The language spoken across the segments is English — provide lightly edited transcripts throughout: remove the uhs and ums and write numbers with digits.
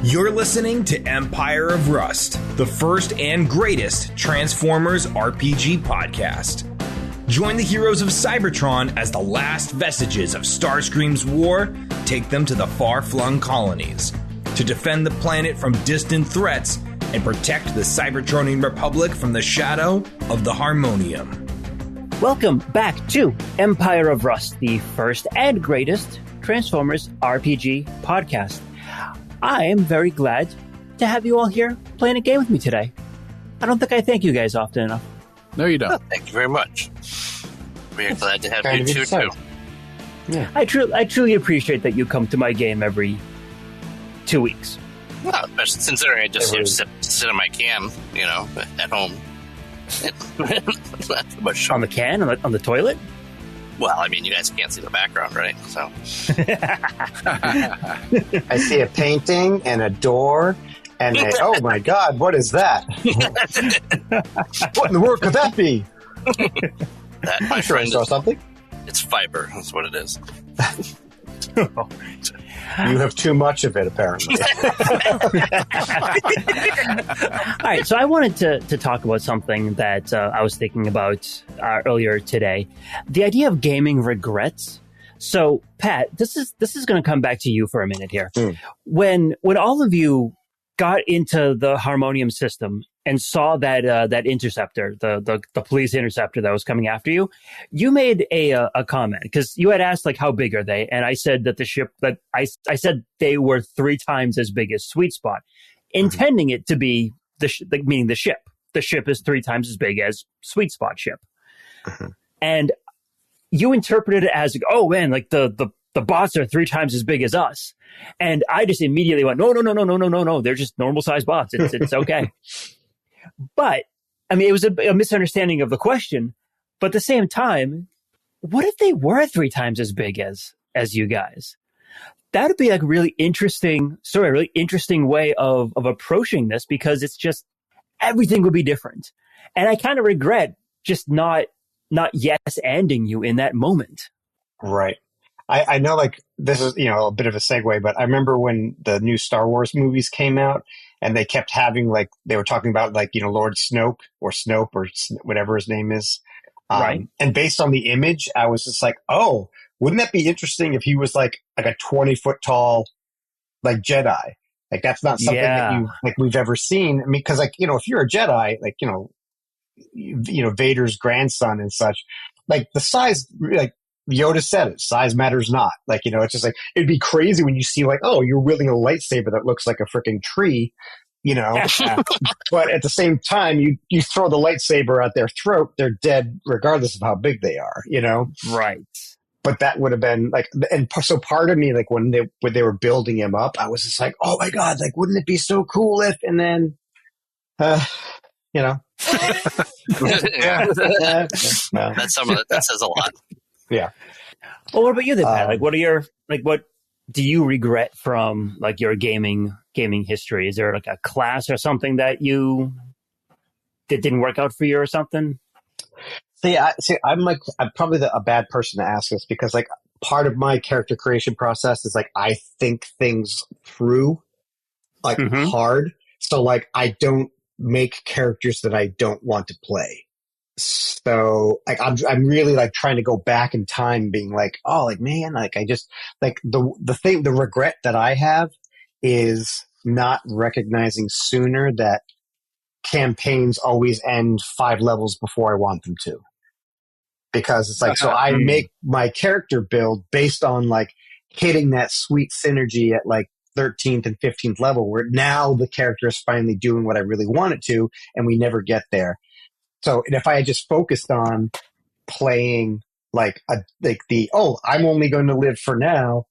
You're listening to Empire of Rust, the first and greatest Transformers RPG podcast. Join the heroes of Cybertron as the last vestiges of Starscream's war take them to the far-flung colonies to defend the planet from distant threats and protect the Cybertronian Republic from the shadow of the Harmonium. Welcome back to Empire of Rust, the first and greatest Transformers RPG podcast. I am very glad to have you all here playing a game with me today. I don't think I thank you guys often enough. No, you don't. Oh, thank you very much. We're glad to have you too. Yeah. I truly appreciate that you come to my game every 2 weeks. Well, especially considering I just sit on my cam, at home. Not too much. On the can? On the toilet? Well, I mean, you guys can't see the background, right? So I see a painting and a door and oh my God, what is that? What in the world could that be? That, my friend, saw something? It's fiber. That's what it is. You have too much of it, apparently. All right, so I wanted to talk about something that I was thinking about earlier today. The idea of gaming regrets. So, Pat, this is going to come back to you for a minute here. When all of you got into the Harmonium system and saw that interceptor, the police interceptor that was coming after you, you made a comment because you had asked like how big are they, and I said that the ship that I said they were 3 times as big as Sweet Spot, intending it to be meaning the ship. The ship is 3 times as big as Sweet Spot ship, and you interpreted it as oh man, like the bots are 3 times as big as us, and I just immediately went no, they're just normal sized bots. It's okay. But, I mean, it was a misunderstanding of the question. But at the same time, what if they were 3 times as big as you guys? That would be like a really interesting story, a really interesting way of approaching this, because it's just everything would be different. And I kind of regret just not yes-anding you in that moment. Right. I know like this is, a bit of a segue, but I remember when the new Star Wars movies came out and they kept having like, they were talking about like, Lord Snoke or whatever his name is. Right. And based on the image, I was just like, oh, wouldn't that be interesting if he was like a 20-foot tall, like Jedi? Like that's not something that we've ever seen. I mean, cause like, if you're a Jedi, like, Vader's grandson and such, like the size, like, Yoda said it, size matters not. Like, it's just like, it'd be crazy when you see like, oh, you're wielding a lightsaber that looks like a freaking tree, but at the same time, you throw the lightsaber at their throat, they're dead regardless of how big they are, Right. But that would have been like, and so part of me, like when they were building him up, I was just like, oh my God, like, wouldn't it be so cool if, and then, Yeah. That's that says a lot. Yeah. Well, what about you then, Pat? What do you regret from like your gaming history? Is there like a class or something that didn't work out for you or something? I'm probably a bad person to ask this because like part of my character creation process is like I think things through like hard. So like I don't make characters that I don't want to play. So like I'm really like trying to go back in time being like, oh, like man, like I just like the regret that I have is not recognizing sooner that campaigns always end 5 levels before I want them to. Because it's like, so I make my character build based on like hitting that sweet synergy at like 13th and 15th level where now the character is finally doing what I really want it to, and we never get there. So if I had just focused on playing I'm only going to live for now,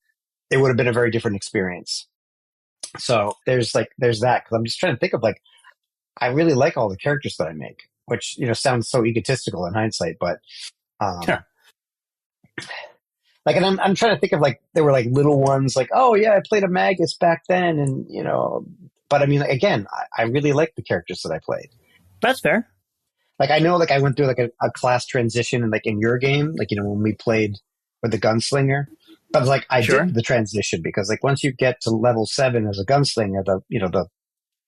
it would have been a very different experience. So there's that, because I'm just trying to think of like, I really like all the characters that I make, which, sounds so egotistical in hindsight, but, like, and I'm trying to think of like, there were like little ones like, oh yeah, I played a Magus back then. And, but I mean, like, again, I really like the characters that I played. That's fair. Like, I know, like, I went through, like, a class transition, and, like, in your game, like, when we played with the Gunslinger, But like I Sure. did the transition because like once you get to level 7 as a gunslinger,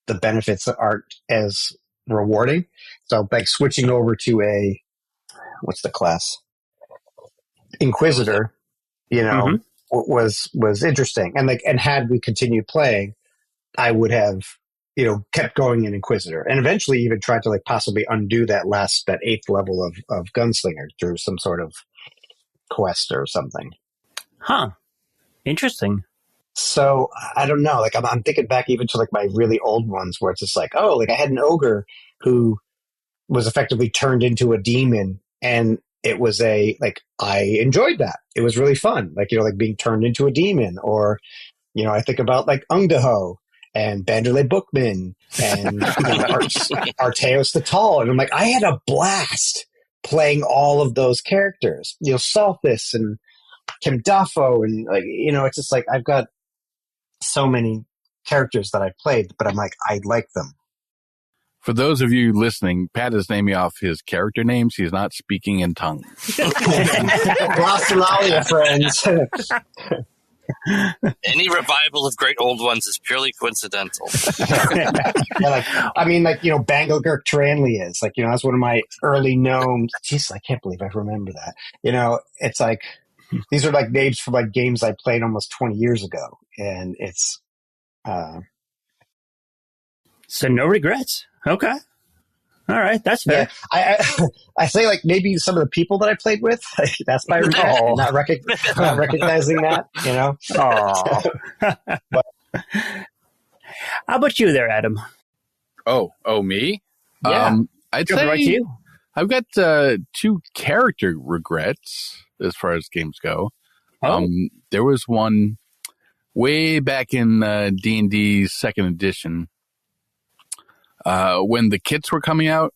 the benefits aren't as rewarding. So like switching over to what's the class? Inquisitor, was interesting. And had we continued playing, I would have, kept going in Inquisitor and eventually even tried to like possibly undo that 8th level of gunslinger through some sort of quest or something. Huh. Interesting. So I don't know. Like I'm thinking back even to like my really old ones where it's just like, oh, like I had an ogre who was effectively turned into a demon, and it was I enjoyed that. It was really fun. Like, like being turned into a demon, or, I think about like Ungdaho and Banderley Bookman and Arteos the Tall. And I'm like, I had a blast playing all of those characters, Salthus and Kim Dafoe. And like, it's just like, I've got so many characters that I played, but I'm like, I like them. For those of you listening, Pat is naming off his character names. He's not speaking in tongues. Glossolalia, friends. Any revival of great old ones is purely coincidental. Bangalgurk Tranley is like, that's one of my early gnomes. Jeez, I can't believe I remember that. It's like, these are like names from like games I played almost 20 years ago. And it's, so no regrets. Okay. All right. That's fair. Yeah, I say like maybe some of the people that I played with, that's my regret. Not recognizing that, But, how about you there, Adam? Oh, me? Yeah. I'd say right to you. I've got 2 character regrets as far as games go. Oh. There was one way back in D&D 2nd edition when the kits were coming out,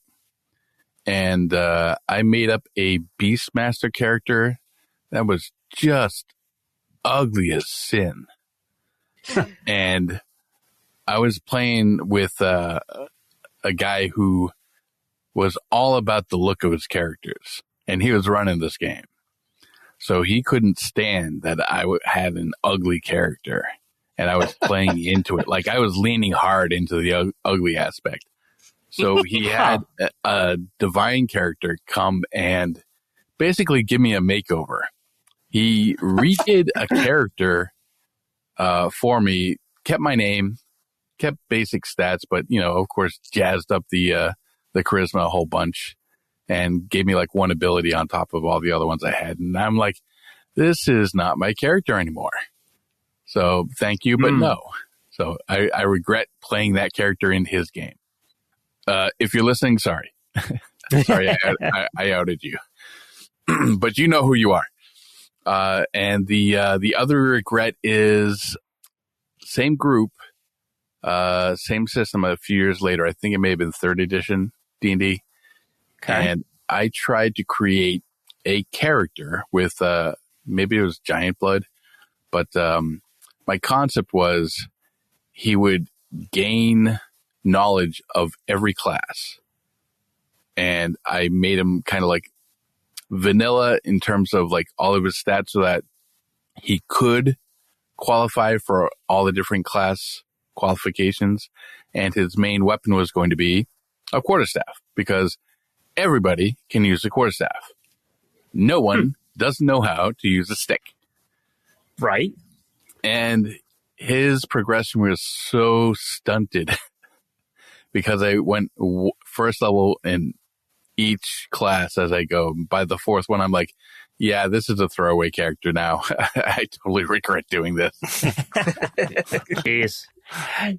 and I made up a Beastmaster character that was just ugly as sin. And I was playing with a guy who was all about the look of his characters, and he was running this game. So he couldn't stand that I had an ugly character, and I was playing into it. Like I was leaning hard into the ugly aspect. So he had a divine character come and basically give me a makeover. He redid a character for me, kept my name, kept basic stats, but, of course, jazzed up the charisma a whole bunch and gave me like one ability on top of all the other ones I had. And I'm like, this is not my character anymore. So thank you, but no. So I regret playing that character in his game. If you're listening, sorry. Sorry, I outed you. But you know who you are. And the other regret is same group, same system a few years later. I think it may have been 3rd edition D&D. Okay. And I tried to create a character with maybe it was giant blood, but my concept was he would gain knowledge of every class, and I made him kind of like vanilla in terms of like all of his stats so that he could qualify for all the different class qualifications, and his main weapon was going to be a quarterstaff because everybody can use a quarterstaff. No one doesn't know how to use a stick. Right. And his progression was so stunted because I went first level in each class as I go. By the 4th one, I'm like, yeah, this is a throwaway character now. I totally regret doing this. Jeez.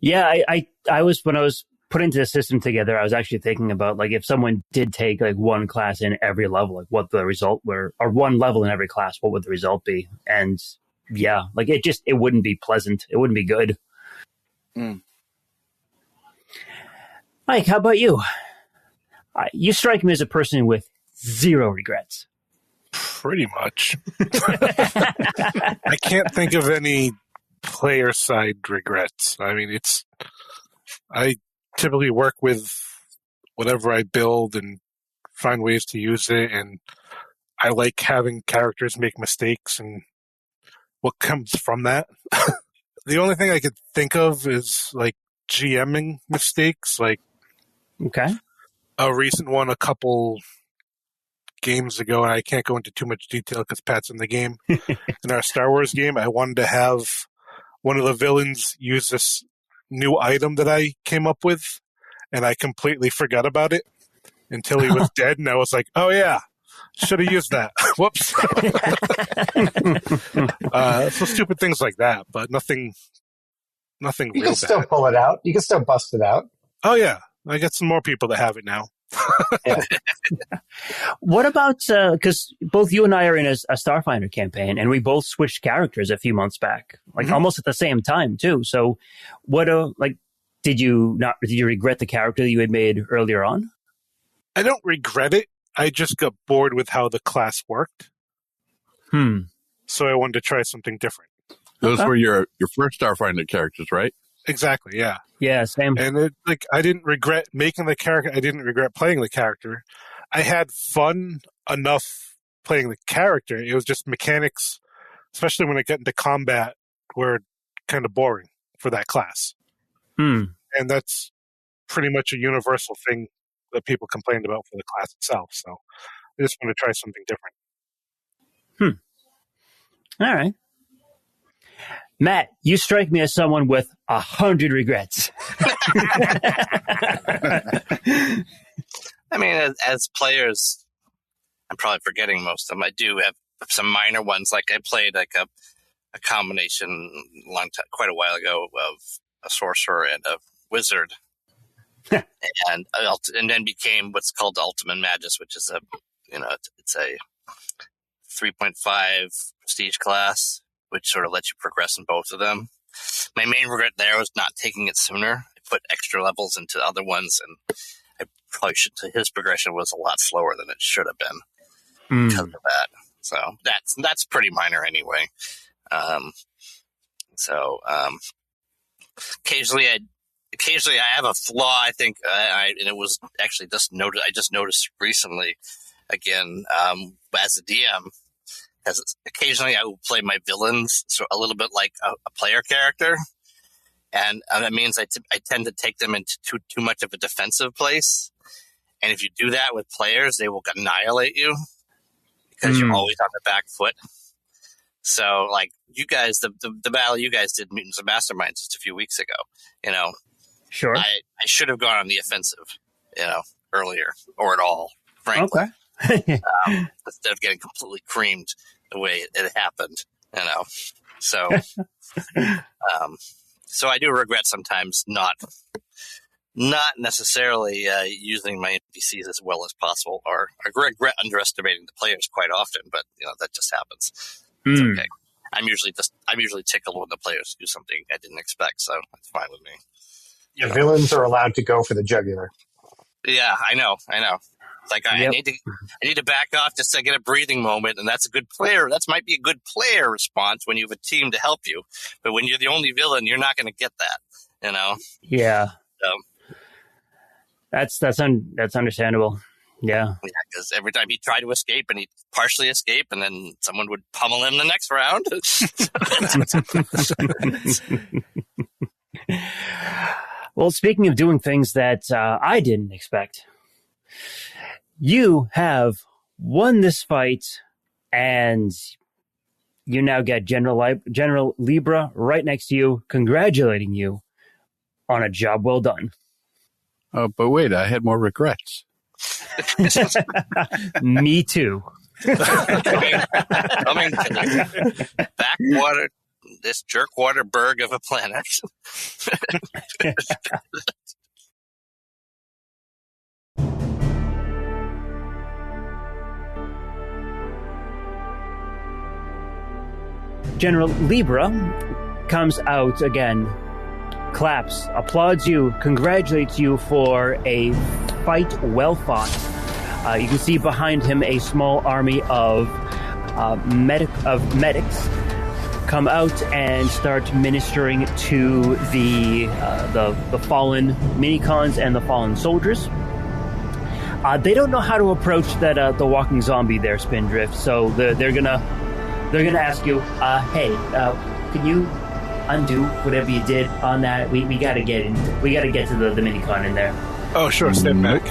Yeah, I was, when I was putting the system together, I was actually thinking about like if someone did take like one class in every level, like what the result were, or one level in every class, what would the result be? And yeah, like it wouldn't be pleasant. It wouldn't be good. Mike, how about you? You strike me as a person with 0 regrets. Pretty much. I can't think of any player side regrets. I mean, I typically work with whatever I build and find ways to use it, and I like having characters make mistakes and what comes from that. The only thing I could think of is like GMing mistakes, like Okay. a recent one a couple games ago, and I can't go into too much detail because Pat's in the game. In our Star Wars game, I wanted to have one of the villains use this new item that I came up with, and I completely forgot about it until he was dead, and I was like, oh yeah, should have used that. Whoops. So stupid things like that, but nothing You real can still bad. pull it out. You can still bust it out. Oh yeah, I got some more people that have it now. What about, because both you and I are in a Starfinder campaign, and we both switched characters a few months back, like almost at the same time too. So what, did you regret the character that you had made earlier on? I don't regret it. I just got bored with how the class worked. So I wanted to try something different. Those were your first Starfinder characters, right? Exactly, yeah. Yeah, same. And I didn't regret making the character. I didn't regret playing the character. I had fun enough playing the character. It was just mechanics, especially when I get into combat, were kind of boring for that class. And that's pretty much a universal thing that people complained about for the class itself. So I just want to try something different. All right. Matt, you strike me as someone with 100 regrets. I mean, as players, I'm probably forgetting most of them. I do have some minor ones. Like I played like a combination quite a while ago of a sorcerer and a wizard, and then became what's called the Ultimate Magus, which is it's a 3.5 prestige class, which sort of lets you progress in both of them. My main regret there was not taking it sooner. I put extra levels into other ones, and I probably should. His progression was a lot slower than it should have been because of that. So that's pretty minor anyway. Occasionally I have a flaw. I think, and it was actually just noted. I just noticed recently, again, as a DM. Because occasionally I will play my villains so a little bit like a player character, and that means I tend to take them into too much of a defensive place. And if you do that with players, they will annihilate you because you're always on the back foot. So, like you guys, the battle you guys did, Mutants and Masterminds, just a few weeks ago. Sure. I should have gone on the offensive, earlier or at all. Frankly. Okay. Instead of getting completely creamed the way it happened, So, so I do regret sometimes not necessarily using my NPCs as well as possible, or I regret underestimating the players quite often. But that just happens. It's okay. I'm usually tickled when the players do something I didn't expect, so it's fine with me. Yeah, villains are allowed to go for the jugular. Yeah, I know. Like I need to back off just to get a breathing moment, and that's a good player. That might be a good player response when you have a team to help you. But when you're the only villain, you're not going to get that. Yeah. So, that's understandable. Yeah. Because every time he tried to escape, and he'd partially escape, and then someone would pummel him the next round. Well, speaking of doing things that I didn't expect. You have won this fight, and you now get General Libra right next to you, congratulating you on a job well done. Oh, but wait, I had more regrets. Me too. Coming to the backwater, this jerkwater berg of a planet. General Libra comes out again, claps, applauds you, congratulates you for a fight well fought. You can see behind him a small army of medics come out and start ministering to the fallen minicons and the fallen soldiers. They don't know how to approach the walking zombie there, Spindrift, so they're gonna they're going to ask you, hey, can you undo whatever you did on that? We got to get to the minicon in there. Oh, sure. Step back.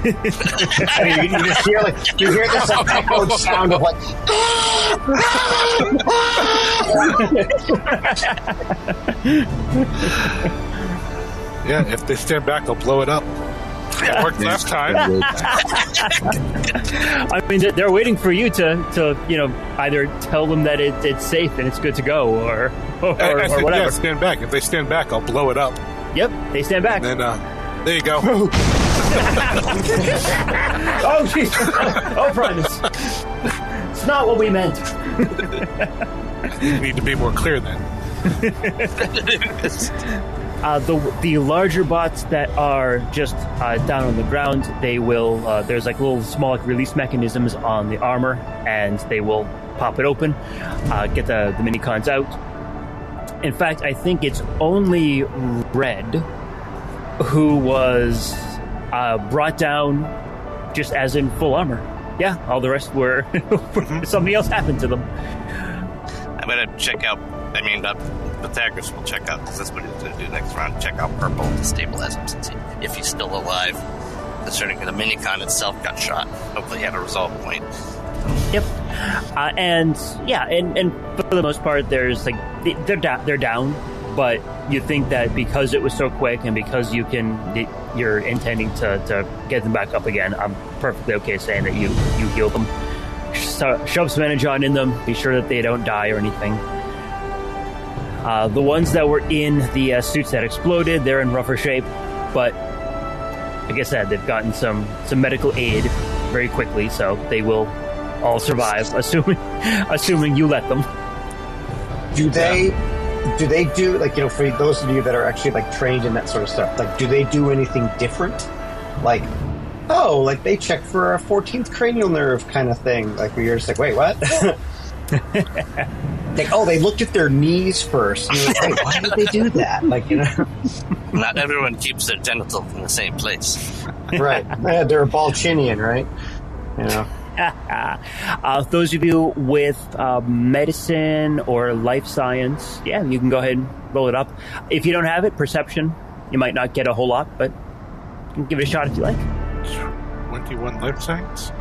I mean, you just hear this echoed sound of like. Yeah, if they stand back, I'll blow it up. It worked last time. I mean, they're waiting for you to either tell them that it's safe and it's good to go, or whatever. Yeah, stand back. If they stand back, I'll blow it up. Yep, they stand back. And then, there you go. Oh, jeez. Oh, Primus. It's not what we meant. You need to be more clear then. The larger bots that are just down on the ground, they will. There's like little small release mechanisms on the armor, and they will pop it open, get the minicons out. In fact, I think it's only Red who was brought down just as in full armor. Yeah, all the rest were something else happened to them. I'm gonna check out. I mean, Pythagoras will check out, because that's what he's going to do next round. Check out Purple to stabilize him, since if he's still alive. Concerning the minicon itself got shot. Hopefully he had a resolve point. Yep. And for the most part, there's like they're down, but you think that because it was so quick and because you're intending to get them back up again, I'm perfectly okay saying that you heal them. So shove some energon in them. Be sure that they don't die or anything. The ones that were in the suits that exploded, they're in rougher shape, but like I said, they've gotten some medical aid very quickly, so they will all survive, assuming you let them. Do they do, like, for those of you that are actually like trained in that sort of stuff, like, do they do anything different? Like, like they check for a 14th cranial nerve kind of thing, like where you're just like, wait, what? Like, they looked at their knees first. And you're like, wait, why did they do that? Like, Not everyone keeps their genitals in the same place. Right. Yeah, they're a Balchinian, right? Those of you with medicine or life science, yeah, you can go ahead and roll it up. If you don't have it, perception, you might not get a whole lot, but you can give it a shot if you like. 21 life science?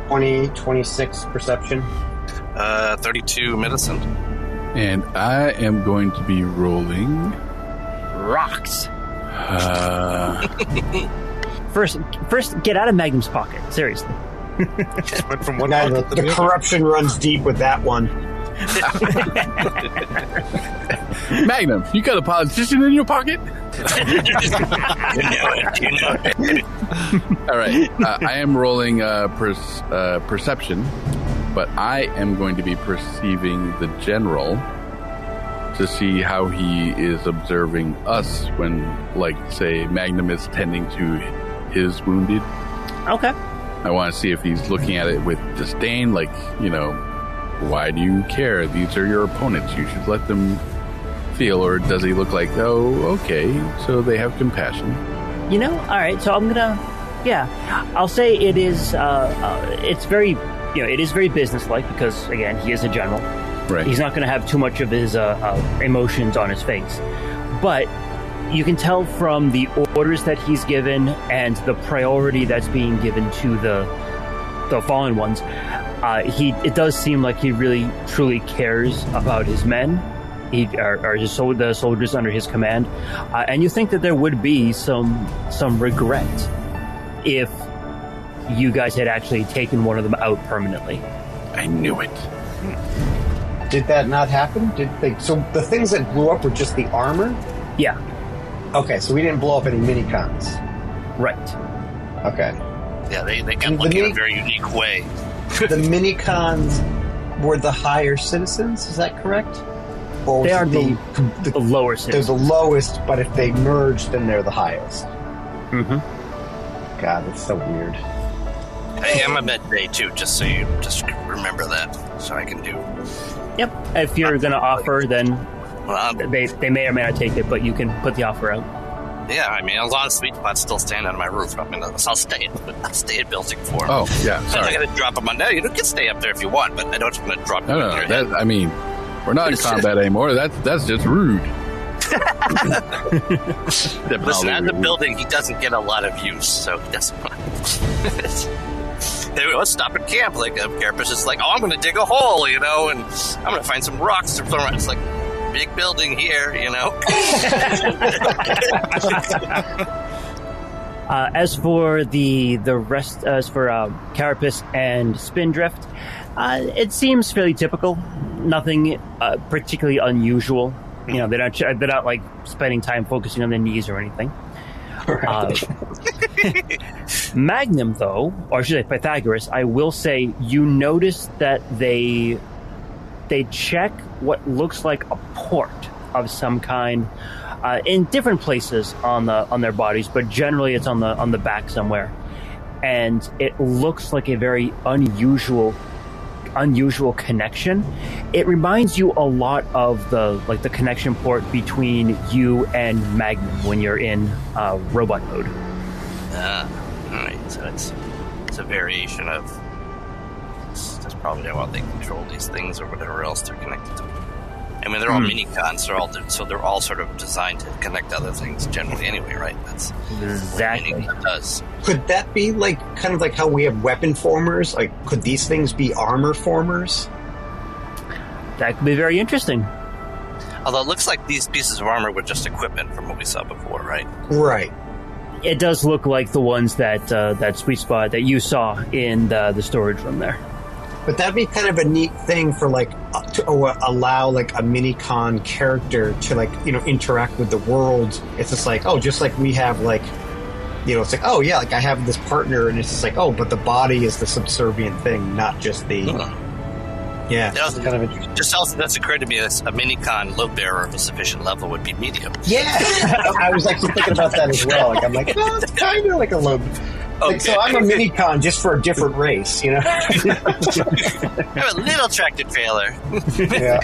26 perception. 32 medicine. And I am going to be rolling rocks. First, get out of Magnum's pocket. Seriously. Went from one Now, pocket to the corruption runs deep with that one. Magnum, you got a politician in your pocket? You know it. All right. I am rolling perception, but I am going to be perceiving the general to see how he is observing us when, like, say, Magnum is tending to his wounded. Okay. I want to see if he's looking at it with disdain, like, why do you care? These are your opponents. You should let them feel. Or does he look like, okay, so they have compassion? All right, so I'm gonna, I'll say it is, it's very, it is very businesslike because, again, he is a general. Right. He's not going to have too much of his emotions on his face. But you can tell from the orders that he's given and the priority that's being given to the fallen ones, it does seem like he really, truly cares about his men, the soldiers under his command. And you think that there would be some regret if you guys had actually taken one of them out permanently. I knew it. Did that not happen? So the things that blew up were just the armor? Yeah. Okay, so we didn't blow up any minicons. Right. Okay. Yeah, they got lucky in a very unique way. The minicons were the higher citizens, is that correct? Or they are the lower citizens. They're the lowest, but if they merge, then they're the highest. Mm-hmm. God, that's so weird. Hey, I'm a med bay too, just so you just remember that, so I can do. Yep. If you're going to offer, then Well, they may or may not take it, but you can put the offer out. Yeah, I mean, a lot of sweet spots still stand on my roof. I mean, I'll stay at building 4. Oh, yeah, sorry. I'm not going to drop them on. No, you can stay up there if you want, but I don't want to drop them on your head. I mean, we're not in combat anymore. That's just rude. Listen, at the building, he doesn't get a lot of use, so he doesn't want to. Let's stop at camp. Like, the Carapace is like, I'm going to dig a hole, and I'm going to find some rocks to throw around. It's like, big building here, As for the rest, as for Carapace and Spindrift, it seems fairly typical. Nothing particularly unusual. They're not like spending time focusing on their knees or anything. Right. Magnum, though, or should I say Pythagoras, I will say you notice that they check what looks like a port of some kind in different places on their bodies, but generally it's on the back somewhere, and it looks like a very unusual connection. It reminds you a lot of the connection port between you and Magnum when you're in robot mode. All right, so it's a variation of. That's probably how they control these things or whatever else they're connected to. I mean, they're all mini-cons. They're all sort of designed to connect to other things generally anyway, right? That's exactly what a mini-con does. Could that be kind of like how we have weapon formers? Like, could these things be armor formers? That could be very interesting. Although it looks like these pieces of armor were just equipment from what we saw before, right? Right. It does look like the ones that sweet spot that you saw in the storage room there. But that'd be kind of a neat thing for to allow a mini-con character to interact with the world. It's just just like we have it's like, oh yeah, I have this partner, and it's just like, oh, but the body is the subservient thing, not just the. Yeah, it also, kind of interesting. Just also that's occurred to me as a mini-con load bearer of a sufficient level would be medium. Yeah, I was actually thinking about that as well. I'm like, oh, it's kind of like a load. Okay. So I'm a mini-con just for a different race, I'm a little tractor trailer. Yeah.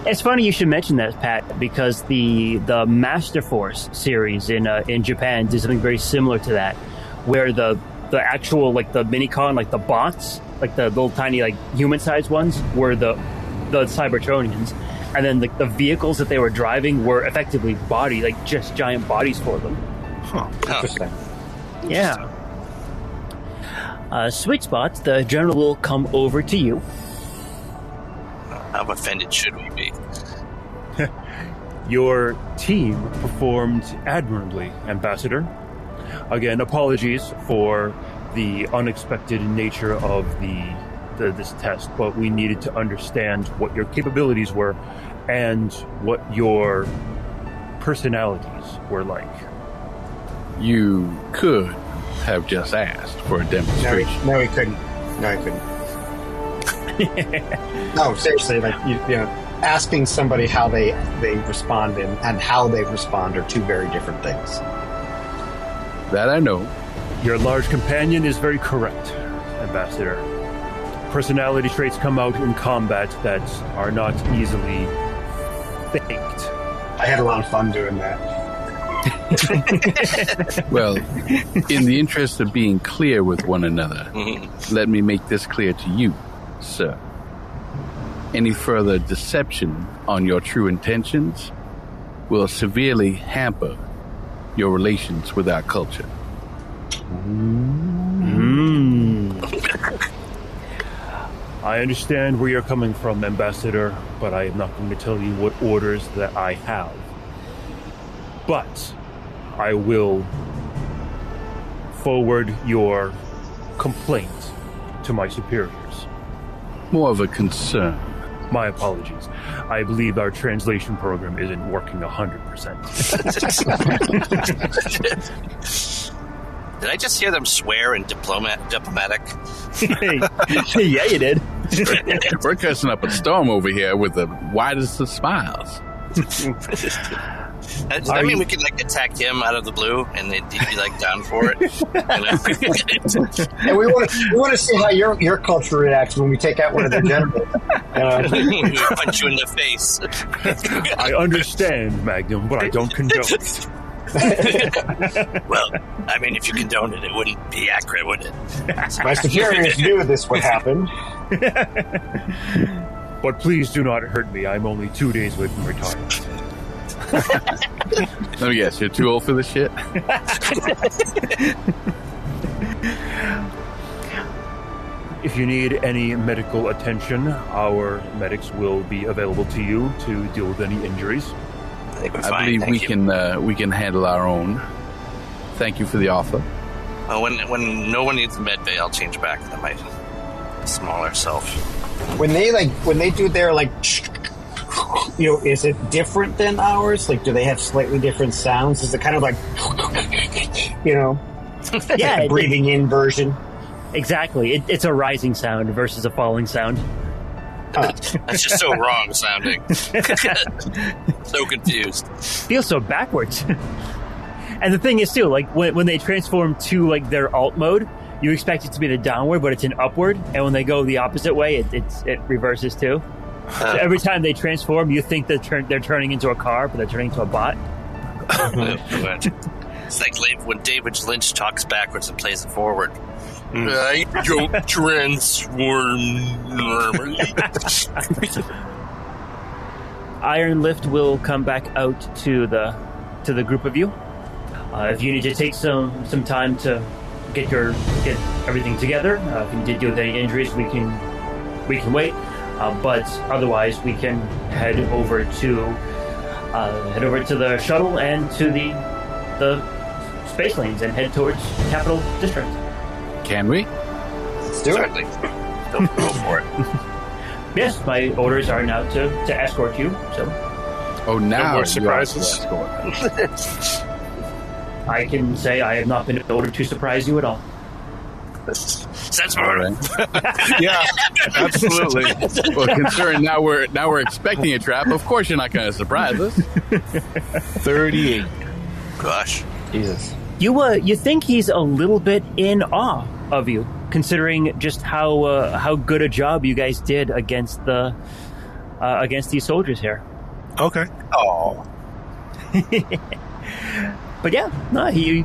It's funny you should mention that, Pat, because the Master Force series in Japan did something very similar to that, where the actual the mini-con, the bots, the little tiny human-sized ones, were the Cybertronians, and then the vehicles that they were driving were effectively just giant bodies for them. Huh. Interesting. Yeah. Sweet Spot, the general will come over to you. How offended should we be? Your team performed admirably, Ambassador. Again, apologies for the unexpected nature of this test, but we needed to understand what your capabilities were and what your personalities were like. You could have just asked for a demonstration. No, he couldn't. No, seriously, asking somebody how they respond and how they respond are two very different things. That I know. Your large companion is very correct, Ambassador. Personality traits come out in combat that are not easily faked. I had a lot of fun doing that. Well, in the interest of being clear with one another, let me make this clear to you, sir. Any further deception on your true intentions will severely hamper your relations with our culture. I understand where you're coming from, Ambassador, but I am not going to tell you what orders that I have. But I will forward your complaint to my superiors. More of a concern. My apologies. I believe our translation program isn't working 100%. Did I just hear them swear in diplomatic? Yeah, you did. We're cussing up a storm over here with the widest of smiles. Does that mean we can attack him out of the blue and they'd be down for it? And we want to see how your culture reacts when we take out one of their generals. Punch you in the face. I understand, Magnum, but I don't condone it. Well, I mean, if you condoned it, it wouldn't be accurate, would it? My superiors knew this would happen. But please do not hurt me. I'm only 2 days away from retirement. Let me guess, you're too old for this shit? If you need any medical attention, our medics will be available to you to deal with any injuries. I think we're I fine. believe Thank you. we can handle our own. Thank you for the offer. Well, when no one needs a med bay, I'll change back to my smaller self. When they do their like, is it different than ours? Like, do they have slightly different sounds? Is it kind of like, Yeah, like a breathing in version? exactly. It's a rising sound versus a falling sound. That's just so wrong sounding. So confused. Feels so backwards. And the thing is too, like when they transform to like their alt mode, you expect it to be the downward, but it's an upward. And when they go the opposite way, it reverses too. So every time they transform, you think that they're turning into a car, but they're turning into a bot. It's like when David Lynch talks backwards and plays it forward. I don't transform normally. Iron Lift will come back out to the group of you. If you need to take some time to get everything together, if you need to deal with any injuries, we can wait. But otherwise, we can head over to the shuttle and to the space lanes and head towards Capital District. Can we? Let's do it. Certainly. Go for it. Yes, my orders are now to escort you. So Oh, now more you surprises? have to escort. I can say I have not been ordered to surprise you at all. Sense All murder. right. Yeah, absolutely. Well, considering now we're expecting a trap, of course you're not going to surprise us. 38. Gosh. Jesus. You think he's a little bit in awe of you, considering just how good a job you guys did against these soldiers here. Okay. Oh. But yeah, no, you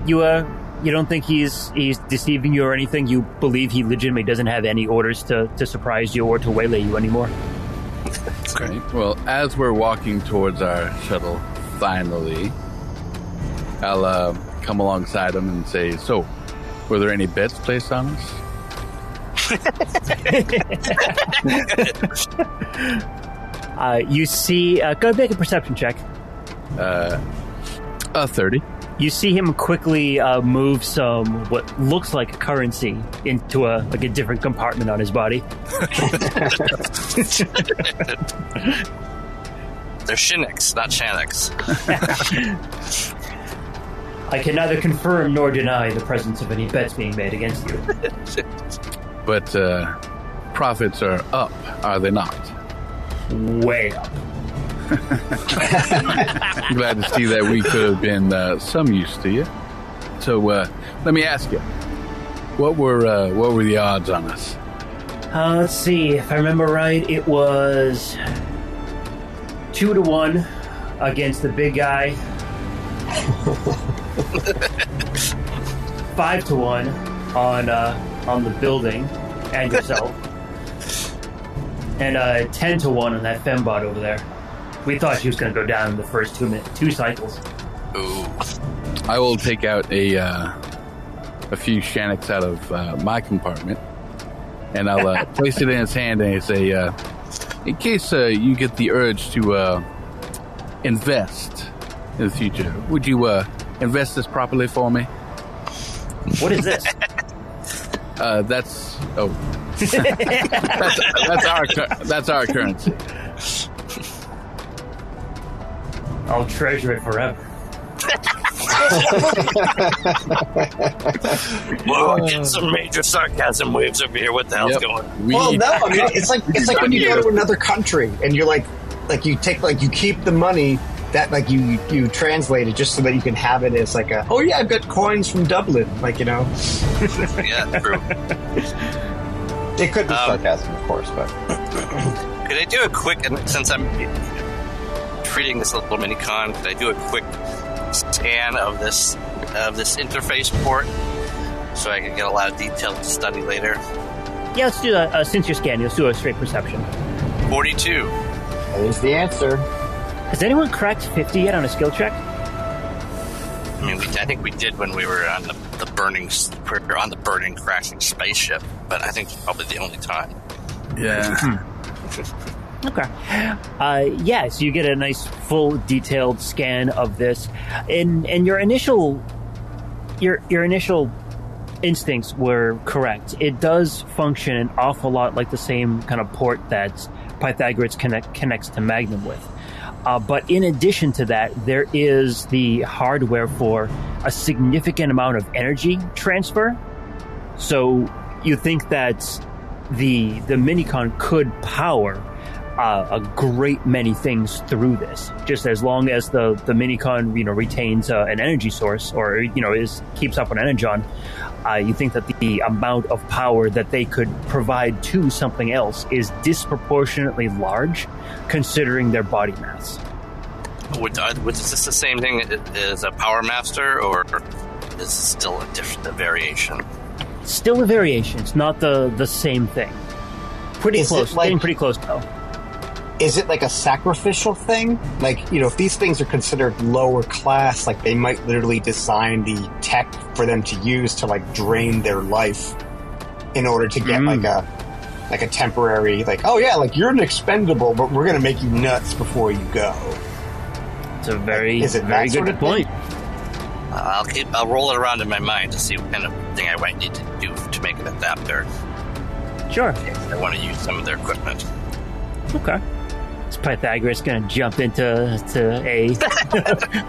don't think he's deceiving you or anything. You believe he legitimately doesn't have any orders to surprise you or to waylay you anymore. Okay. Well, as we're walking towards our shuttle, finally, I'll come alongside him and say, "So, were there any bets placed on us?" You see, go make a perception check. 30. You see him quickly move some what looks like currency into a different compartment on his body. They're Shinix, not Shanix. I can neither confirm nor deny the presence of any bets being made against you. But profits are up, are they not? Way up. I'm glad to see that we could have been some use to you. So let me ask you, what were the odds on us? Let's see. If I remember right, it was 2-1 against the big guy. 5-1 on the building and yourself, and 10-1 on that fembot over there. We thought she was going to go down in the first 2 cycles. Ooh. I will take out a few Shanix out of my compartment, and I'll place it in his hand and say, in case you get the urge to invest in the future, would you invest this properly for me? What is this? That's that's our currency. I'll treasure it forever. Whoa, I'm getting some major sarcasm waves over here. What the hell's going on? Well, no, I mean it's like when you go to another country and you're like you take you keep the money that you translate it just so that you can have it as like oh yeah, I've got coins from Dublin, Yeah, true. It could be sarcasm, of course, but Could I do a quick, and since I'm treating this little mini con, could I do a quick scan of this interface port, so I can get a lot of detail to study later. Yeah, let's do that. Since you're scanning, let's do a straight perception. 42. That is the answer. Has anyone cracked 50 yet on a skill check? I mean, I think we did when we were on the burning crashing spaceship, but I think it's probably the only time. Yeah. Okay. So you get a nice, full, detailed scan of this, and your initial instincts were correct. It does function an awful lot like the same kind of port that Pythagoras connects to Magnum with. But in addition to that, there is the hardware for a significant amount of energy transfer. So you think that the Minicon could power a great many things through this, just as long as the Minicon retains an energy source, or keeps up an energon. You think that the amount of power that they could provide to something else is disproportionately large, considering their body mass. Is this the same thing as a Powermaster, or is this still a variation? Still a variation. It's not the same thing. Pretty close. Getting pretty close, though. Is it like a sacrificial thing? Like, if these things are considered lower class, like they might literally design the tech for them to use to like drain their life in order to get like a temporary, like, oh yeah, like you're an expendable, but we're going to make you nuts before you go. It's a very good point. I'll roll it around in my mind to see what kind of thing I might need to do to make an adapter. Sure. I want to use some of their equipment. Okay. Is Pythagoras going to jump into a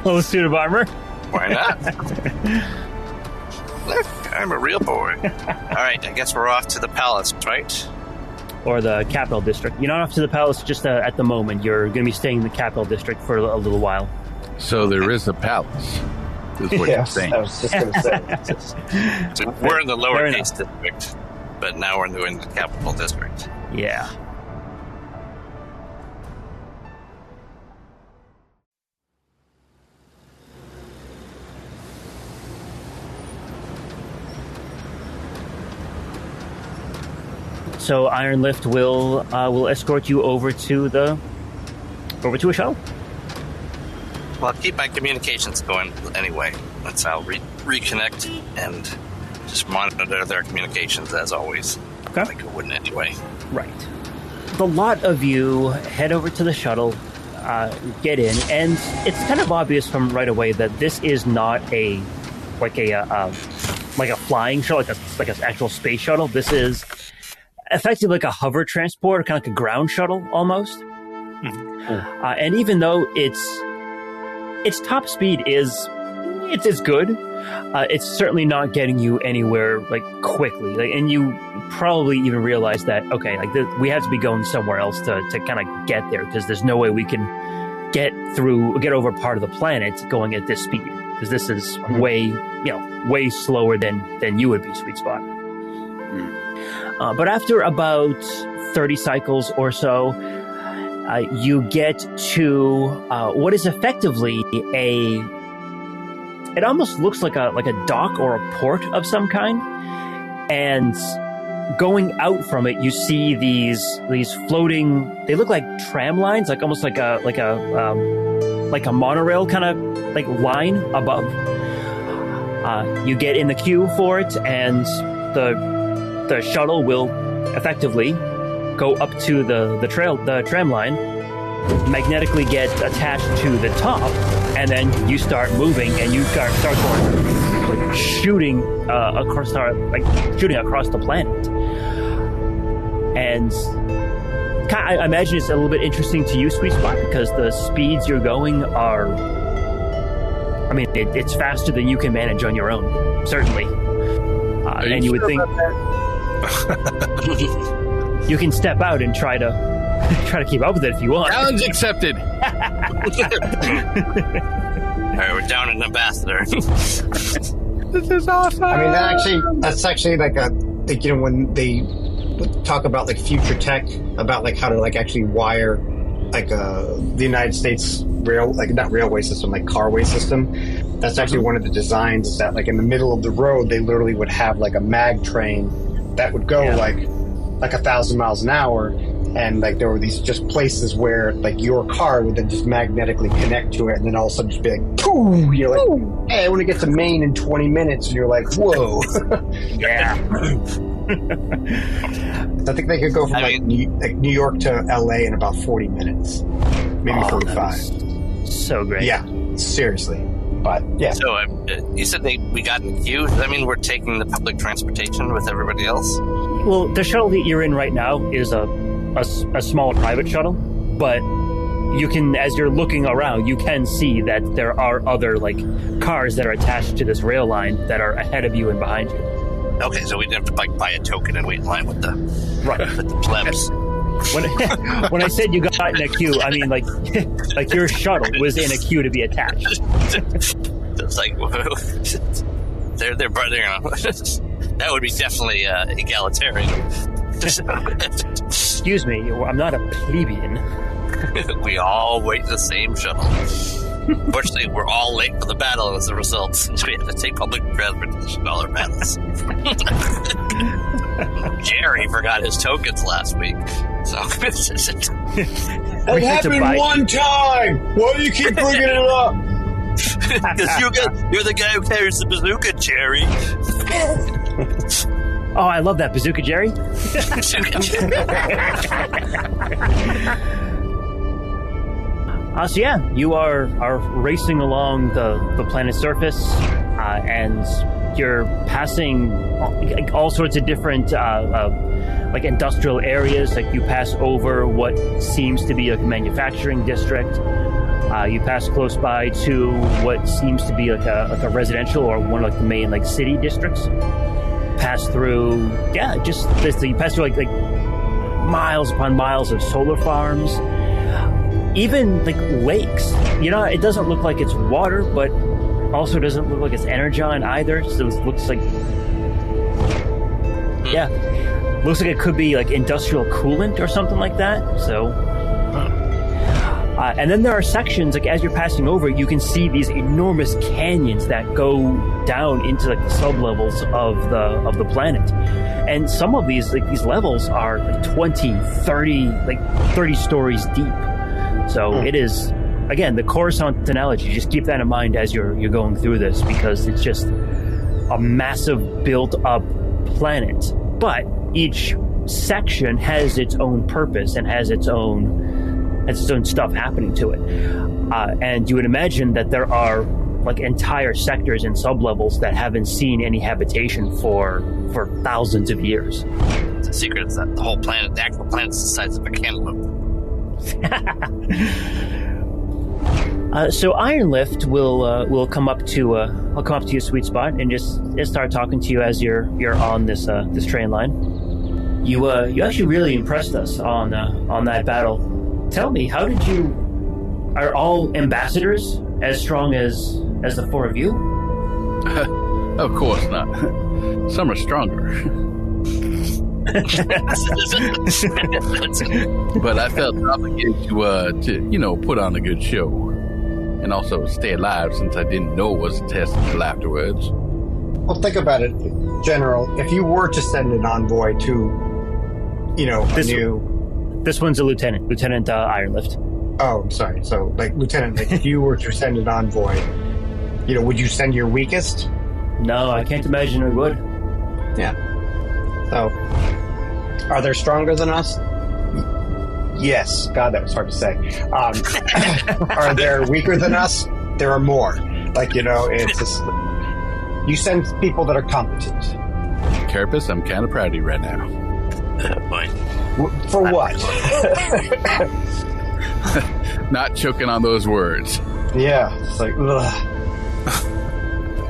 whole suit of armor? Why not? Look, I'm a real boy. All right, I guess we're off to the palace, right? Or the capital district. You're not off to the palace just at the moment. You're going to be staying in the capital district for a little while. So there is a palace, is what you're saying. I was just going to say. So we're in the lowercase district, but now we're in the capital district. Yeah. So Iron Lift will escort you over to a shuttle. Well, I'll keep my communications going anyway. Once I'll reconnect and just monitor their communications as always. Okay. Like I wouldn't anyway. Right. The lot of you head over to the shuttle, get in, and it's kind of obvious from right away that this is not a flying shuttle, like an actual space shuttle. This is effectively like a hover transport, kind of like a ground shuttle almost. Mm-hmm. And even though its top speed is good, it's certainly not getting you anywhere like quickly. And you probably even realize that we have to be going somewhere else to kind of get there, because there's no way we can get over part of the planet going at this speed, because this is way slower than you would be, Sweet Spot. But after about 30 cycles or so, you get to what is effectively it almost looks like a dock or a port of some kind. And going out from it, you see these floating, they look like tram lines, like almost like a monorail kind of like line above. You get in the queue for it, and the shuttle will effectively go up to the tram line, magnetically get attached to the top, and then you start moving, and you start going like shooting across the planet. And I imagine it's a little bit interesting to you, Sweet Spot, because the speeds you're going are, it's faster than you can manage on your own, certainly. And you would think you can step out and try to keep up with it if you want. Challenge accepted. All right, we're down an ambassador. This is awesome. That's actually like when they talk about like future tech, about like how to like actually wire the United States not railway system, like carway system. That's actually one of the designs, is that like in the middle of the road, they literally would have like a mag train that would go like 1,000 miles an hour. And like there were these just places where like your car would then just magnetically connect to it, and then all of a sudden just be like, pooh! You're like, hey, I want to get to Maine in 20 minutes, and you're like, whoa! Yeah. I think they could go from New York to LA in about 40 minutes, maybe 45. So great. Yeah, seriously. But yeah. So you said we got in the queue. Does that mean we're taking the public transportation with everybody else? Well, the shuttle that you're in right now is a small private shuttle, but you can, as you're looking around, you can see that there are other like cars that are attached to this rail line that are ahead of you and behind you. Okay, so we didn't have to like buy a token and wait in line with the plebs. When I said you got in a queue, I mean like your shuttle was in a queue to be attached. It's like they're that would be definitely egalitarian. Excuse me, I'm not a plebeian. We all wait the same shuttle. Unfortunately, we're all late for the battle as a result, since we had to take public transportation to all our battles. Jerry forgot his tokens last week, so it happened one time. Why do you keep bringing it up? Because you're the guy who carries the bazooka, Jerry. Oh, I love that bazooka, Jerry. So yeah, you are racing along the planet's surface, and you're passing all sorts of different like industrial areas. Like you pass over what seems to be a manufacturing district. You pass close by to what seems to be like a residential or one of like the main like city districts. Pass through, you pass through like miles upon miles of solar farms. Even like lakes, it doesn't look like it's water, but also doesn't look like it's energon either. So it looks like, looks like it could be like industrial coolant or something like that. So, and then there are sections like as you're passing over, you can see these enormous canyons that go down into like the sublevels of the planet. And some of these levels are like 20, 30 stories deep. So it is, again, the Coruscant analogy, just keep that in mind as you're going through this, because it's just a massive built-up planet. But each section has its own purpose and has its own stuff happening to it. And you would imagine that there are like entire sectors and sublevels that haven't seen any habitation for thousands of years. The secret is that the whole planet, the actual planet, is the size of a cantaloupe. So Ironlift will come up to your sweet spot and just start talking to you as you're on this train line. You actually really impressed us on that battle. Tell me, how did you? Are all ambassadors as strong as the four of you? Of course not. Some are stronger. But I felt obligated to put on a good show, and also stay alive since I didn't know it was a test until afterwards. Well, think about it, General. If you were to send an envoy to, this one's a Lieutenant Ironlift. Oh, I'm sorry. So, like, Lieutenant, if you were to send an envoy, would you send your weakest? No, I can't imagine we would. Yeah. So, are they stronger than us? Yes. God, that was hard to say. Are they weaker than us? There are more. Like, it's just... You send people that are competent. Carapace, I'm kind of proud of you right now. For what? Not choking on those words. Yeah. It's like, ugh.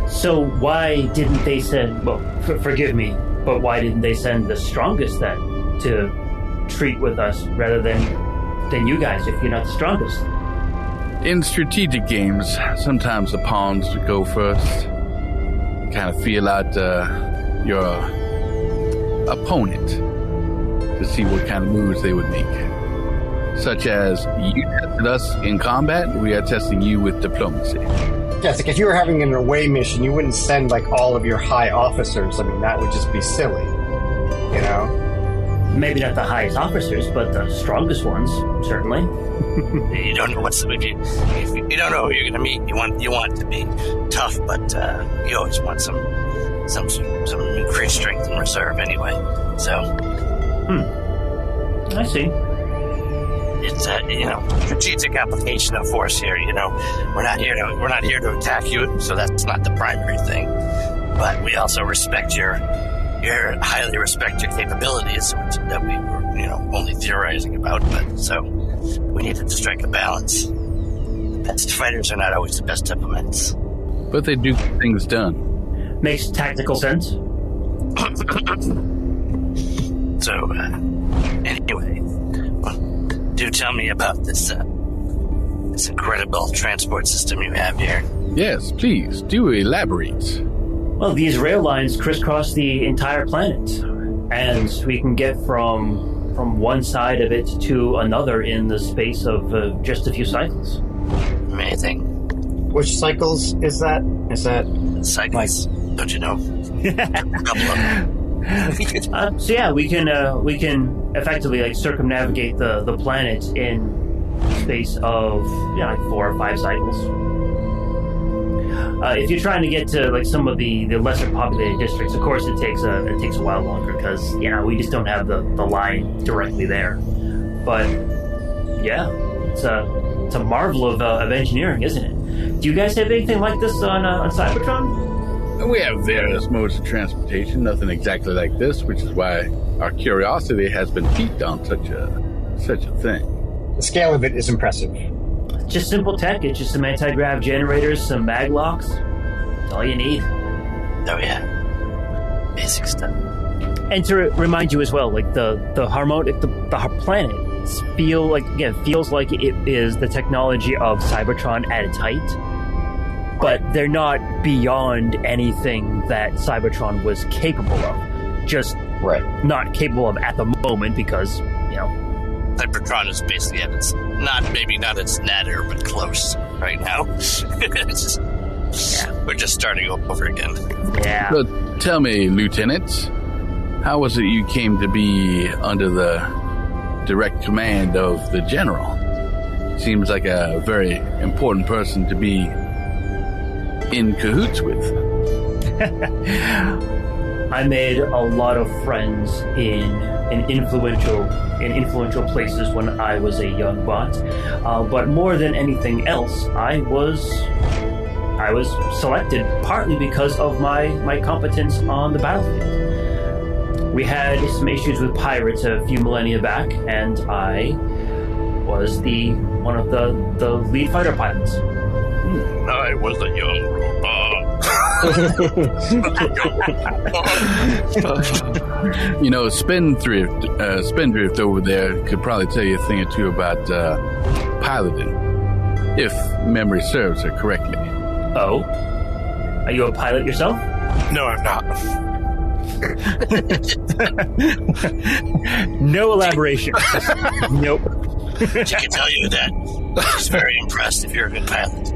So why didn't they send... Well, forgive me, but why didn't they send the strongest then to treat with us rather than you guys if you're not the strongest? In strategic games, sometimes the pawns go first. Kind of feel out your opponent to see what kind of moves they would make. such as you tested us in combat, we are testing you with diplomacy. Yes, like if you were having an away mission, you wouldn't send like all of your high officers. I mean, that would just be silly, you know? Maybe not the highest officers, but the strongest ones, certainly. You don't know if you don't know who you're going to meet. You want it to be tough, but you always want some increased strength and reserve anyway. So, I see. It's strategic application of force here. You know, we're not here to attack you, so that's not the primary thing. But we also respect your highly respect your capabilities that we were only theorizing about. But so we needed to strike a balance. The best fighters are not always the best diplomats, but they do get things done. Makes tactical sense. So anyway. Do tell me about this incredible transport system you have here. Yes, please, do elaborate. Well, these rail lines crisscross the entire planet, and we can get from one side of it to another in the space of just a few cycles. Amazing. Which cycles is that? Cycles? Like, don't you know? A couple of them. So yeah, we can effectively like circumnavigate the planet in space of like 4 or 5 cycles. If you're trying to get to like some of the lesser populated districts, of course it takes a while longer because we just don't have the line directly there. But yeah, it's a marvel of engineering, isn't it? Do you guys have anything like this on Cybertron? We have various modes of transportation, nothing exactly like this, which is why our curiosity has been piqued on such a thing. The scale of it is impressive. Just simple tech. It's just some anti-grav generators, some mag locks. That's all you need. Oh yeah, basic stuff. And to remind you as well, like the planet feels like it is the technology of Cybertron at its height. But they're not beyond anything that Cybertron was capable of. Just not capable of at the moment because, Cybertron is basically at its, not its nadir, but close right now. We're just starting over again. Yeah. So tell me, Lieutenant, how was it you came to be under the direct command of the General? Seems like a very important person to be in cahoots with. I made a lot of friends in influential places when I was a young bot, but more than anything else, I was selected partly because of my competence on the battlefield. We had some issues with pirates a few millennia back, and I was one of the lead fighter pilots. I was a young robot. Spindrift over there could probably tell you a thing or two about piloting, if memory serves her correctly. Oh? Are you a pilot yourself? No, I'm not. No elaboration. Nope. She can tell you that. She's very impressed if you're a good pilot.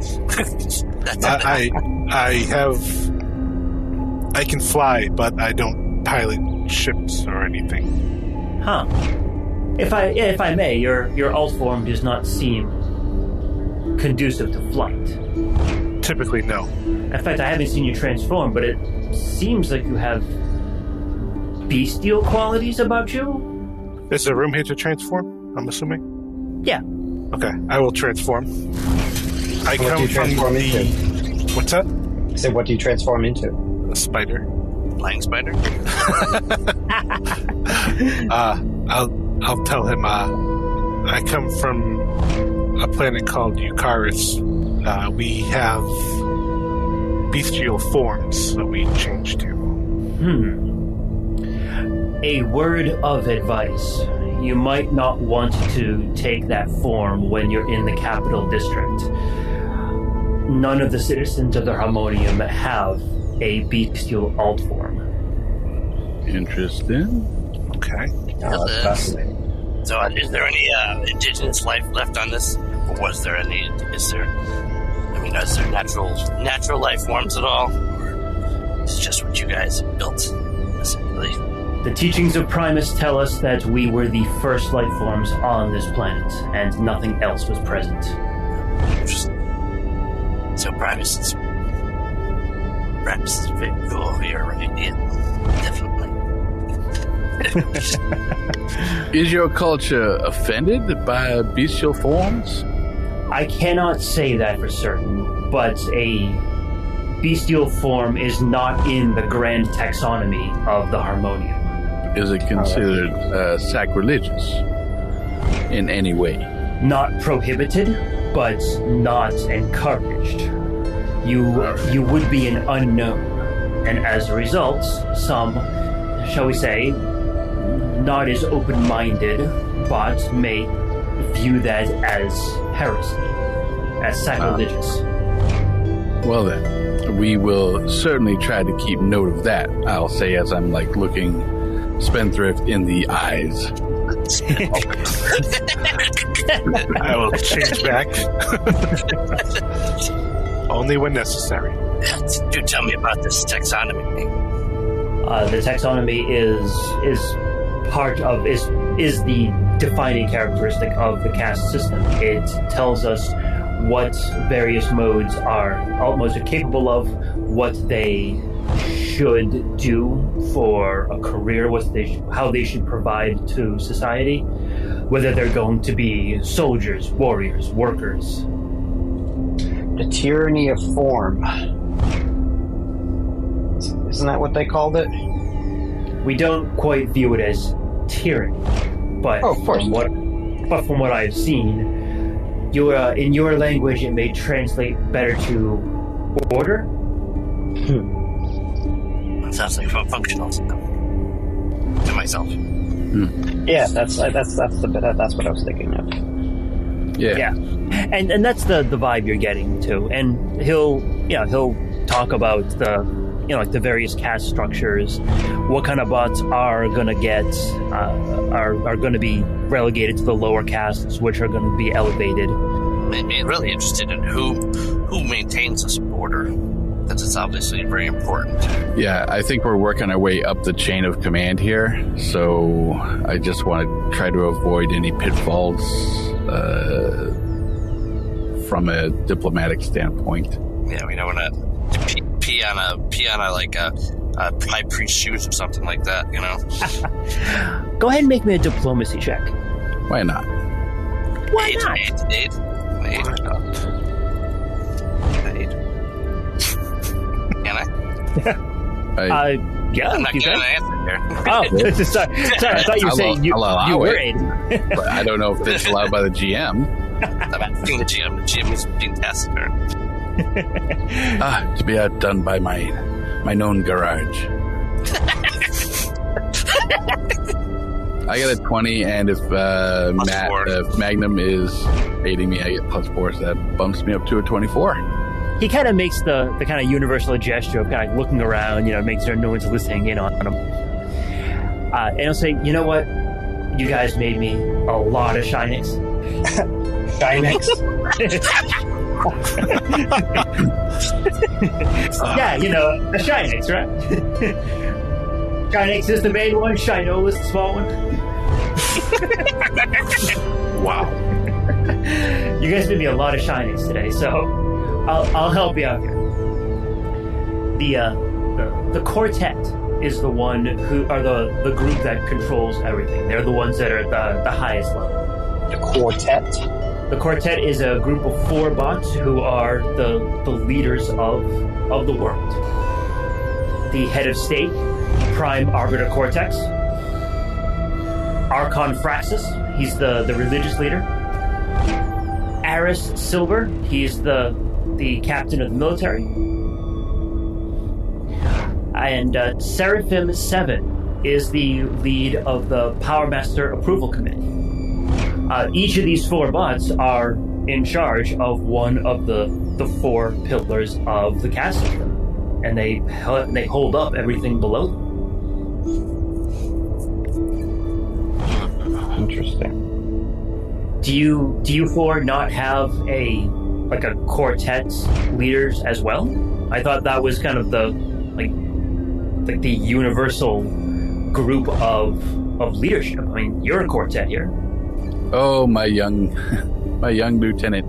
I can fly, but I don't pilot ships or anything. Huh. If I may, your alt form does not seem conducive to flight. Typically, no. In fact, I haven't seen you transform, but it seems like you have bestial qualities about you. Is there room here to transform, I'm assuming? Yeah. Okay, I will transform. What do you transform into? What's that? So what do you transform into? A spider. Flying spider? I'll tell him, I come from a planet called Eucharis. We have bestial forms, so we change to. A word of advice. You might not want to take that form when you're in the capital district. None of the citizens of the Harmonium have a bestial alt form. Interesting. Okay. Oh, that's fascinating. So, is there any indigenous life left on this, or was there any? Is there natural life forms at all, or is it just what you guys built, essentially? The teachings of Primus tell us that we were the first life forms on this planet, and nothing else was present. So Primus is very cool. You're right, yeah, definitely. Is your culture offended by bestial forms? I cannot say that for certain, but a bestial form is not in the grand taxonomy of the Harmonium. Is it considered sacrilegious in any way? Not prohibited, but not encouraged. You would be an unknown, and as a result, some, shall we say, not as open-minded, but may view that as heresy, as sacrilegious. Well then, we will certainly try to keep note of that, I'll say as I'm looking Spendthrift in the eyes. I will change back. Only when necessary. Do tell me about this taxonomy thing. The taxonomy is the defining characteristic of the caste system. It tells us what various modes are capable of, what they should do for a career, how they should provide to society, whether they're going to be soldiers, warriors, workers. The tyranny of form. Isn't that what they called it? We don't quite view it as tyranny, but from what I've seen, in your language, it may translate better to order. It sounds like functional to myself. Yeah, that's what I was thinking of. Yeah, and that's the vibe you're getting to, and he'll talk about the various caste structures, what kind of bots are gonna are gonna be relegated to the lower castes, which are gonna be elevated. I'm really interested in who maintains this border, because it's obviously very important. Yeah, I think we're working our way up the chain of command here, so I just want to try to avoid any pitfalls from a diplomatic standpoint. Yeah, we don't want to pee on a high priest shoes or something like that, you know. Go ahead and make me a diplomacy check. Why not? Why not? Eight. Can I? Yeah. I'm not getting an answer here. Oh, sorry. I thought you were saying you were eight. But I don't know if this is allowed by the GM. I'm asking the GM. The GM is being taciturn. To be outdone by my known garage. I get a 20, and if Magnum is aiding me, I get +4, so that bumps me up to a 24. He kind of makes the kind of universal gesture of kind of looking around, making sure no one's listening in on him. And he'll say, you know what? You guys made me a lot of Shinix. Shinix? Yeah, a Shinix, right? Shinix is the main one, Shino is the small one. Wow. You guys made me a lot of Shinix today, so I'll help you out here. The quartet is the one who are the group that controls everything. They're the ones that are at the highest level. The quartet? The quartet is a group of 4 bots who are the leaders of the world. The head of state, Prime Arbiter Cortex. Archon Fraxis, he's the religious leader. Aris Silver, he's the captain of the military. And Seraphim 7 is the lead of the Powermaster Approval Committee. Each of these 4 bots are in charge of one of the 4 pillars of the caste system, and they hold up everything below them. Interesting. Do you four not have a quartet leaders as well? I thought that was kind of the like the universal group of leadership. I mean, you're a quartet here. Oh, my young lieutenant.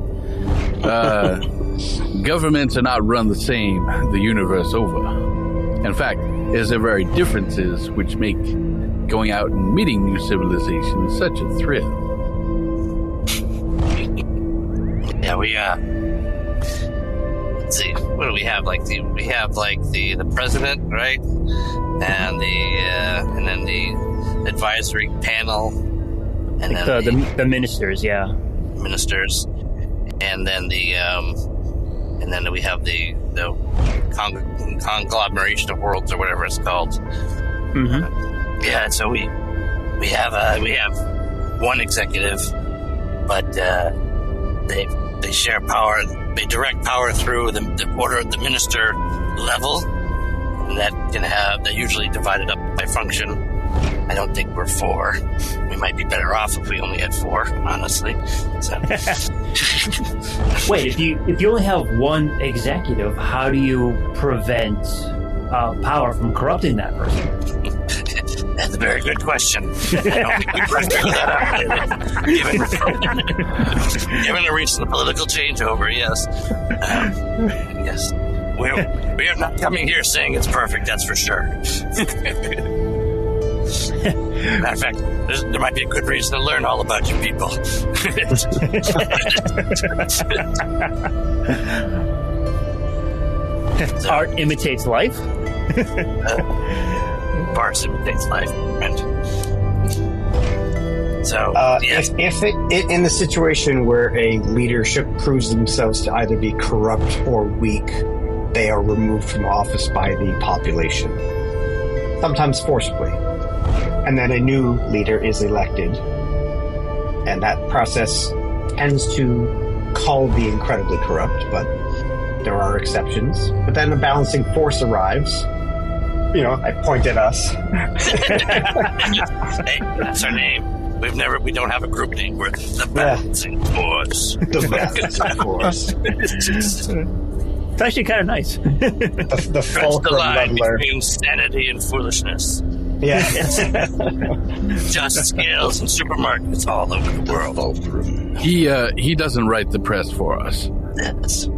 Governments are not run the same the universe over. In fact, there's a very differences which make going out and meeting new civilizations such a thrill. Yeah, let's see, what do we have? We have the president, right? And then the advisory panel, and like then the ministers, yeah. Ministers, and then we have the conglomeration of worlds, or whatever it's called. Mm-hmm. Yeah, so we have one executive, but they share power. They direct power through the order of the minister level, and that usually divided up by function. I don't think we're 4. We might be better off if we only had 4, honestly. So. Wait, if you only have one executive, how do you prevent power from corrupting that person? That's a very good question. I don't think we've figured that out. Given the recent political changeover, yes. Yes. We are not coming here saying it's perfect, that's for sure. Matter of fact, there might be a good reason to learn all about you people. Art imitates life? Farce imitates life. And so, yes. If in the situation where a leadership proves themselves to either be corrupt or weak, they are removed from office by the population, sometimes forcibly. And then a new leader is elected. And that process tends to call the incredibly corrupt, but there are exceptions. But then a balancing force arrives. You know, I point at us. Hey, that's our name. We don't have a group name. We're the Balancing Force. The Balancing Force. It's actually kind of nice. The Stretch the line leveler. between sanity and foolishness. Yes. Just scales and supermarkets all over the world. He doesn't write the press for us. Yes.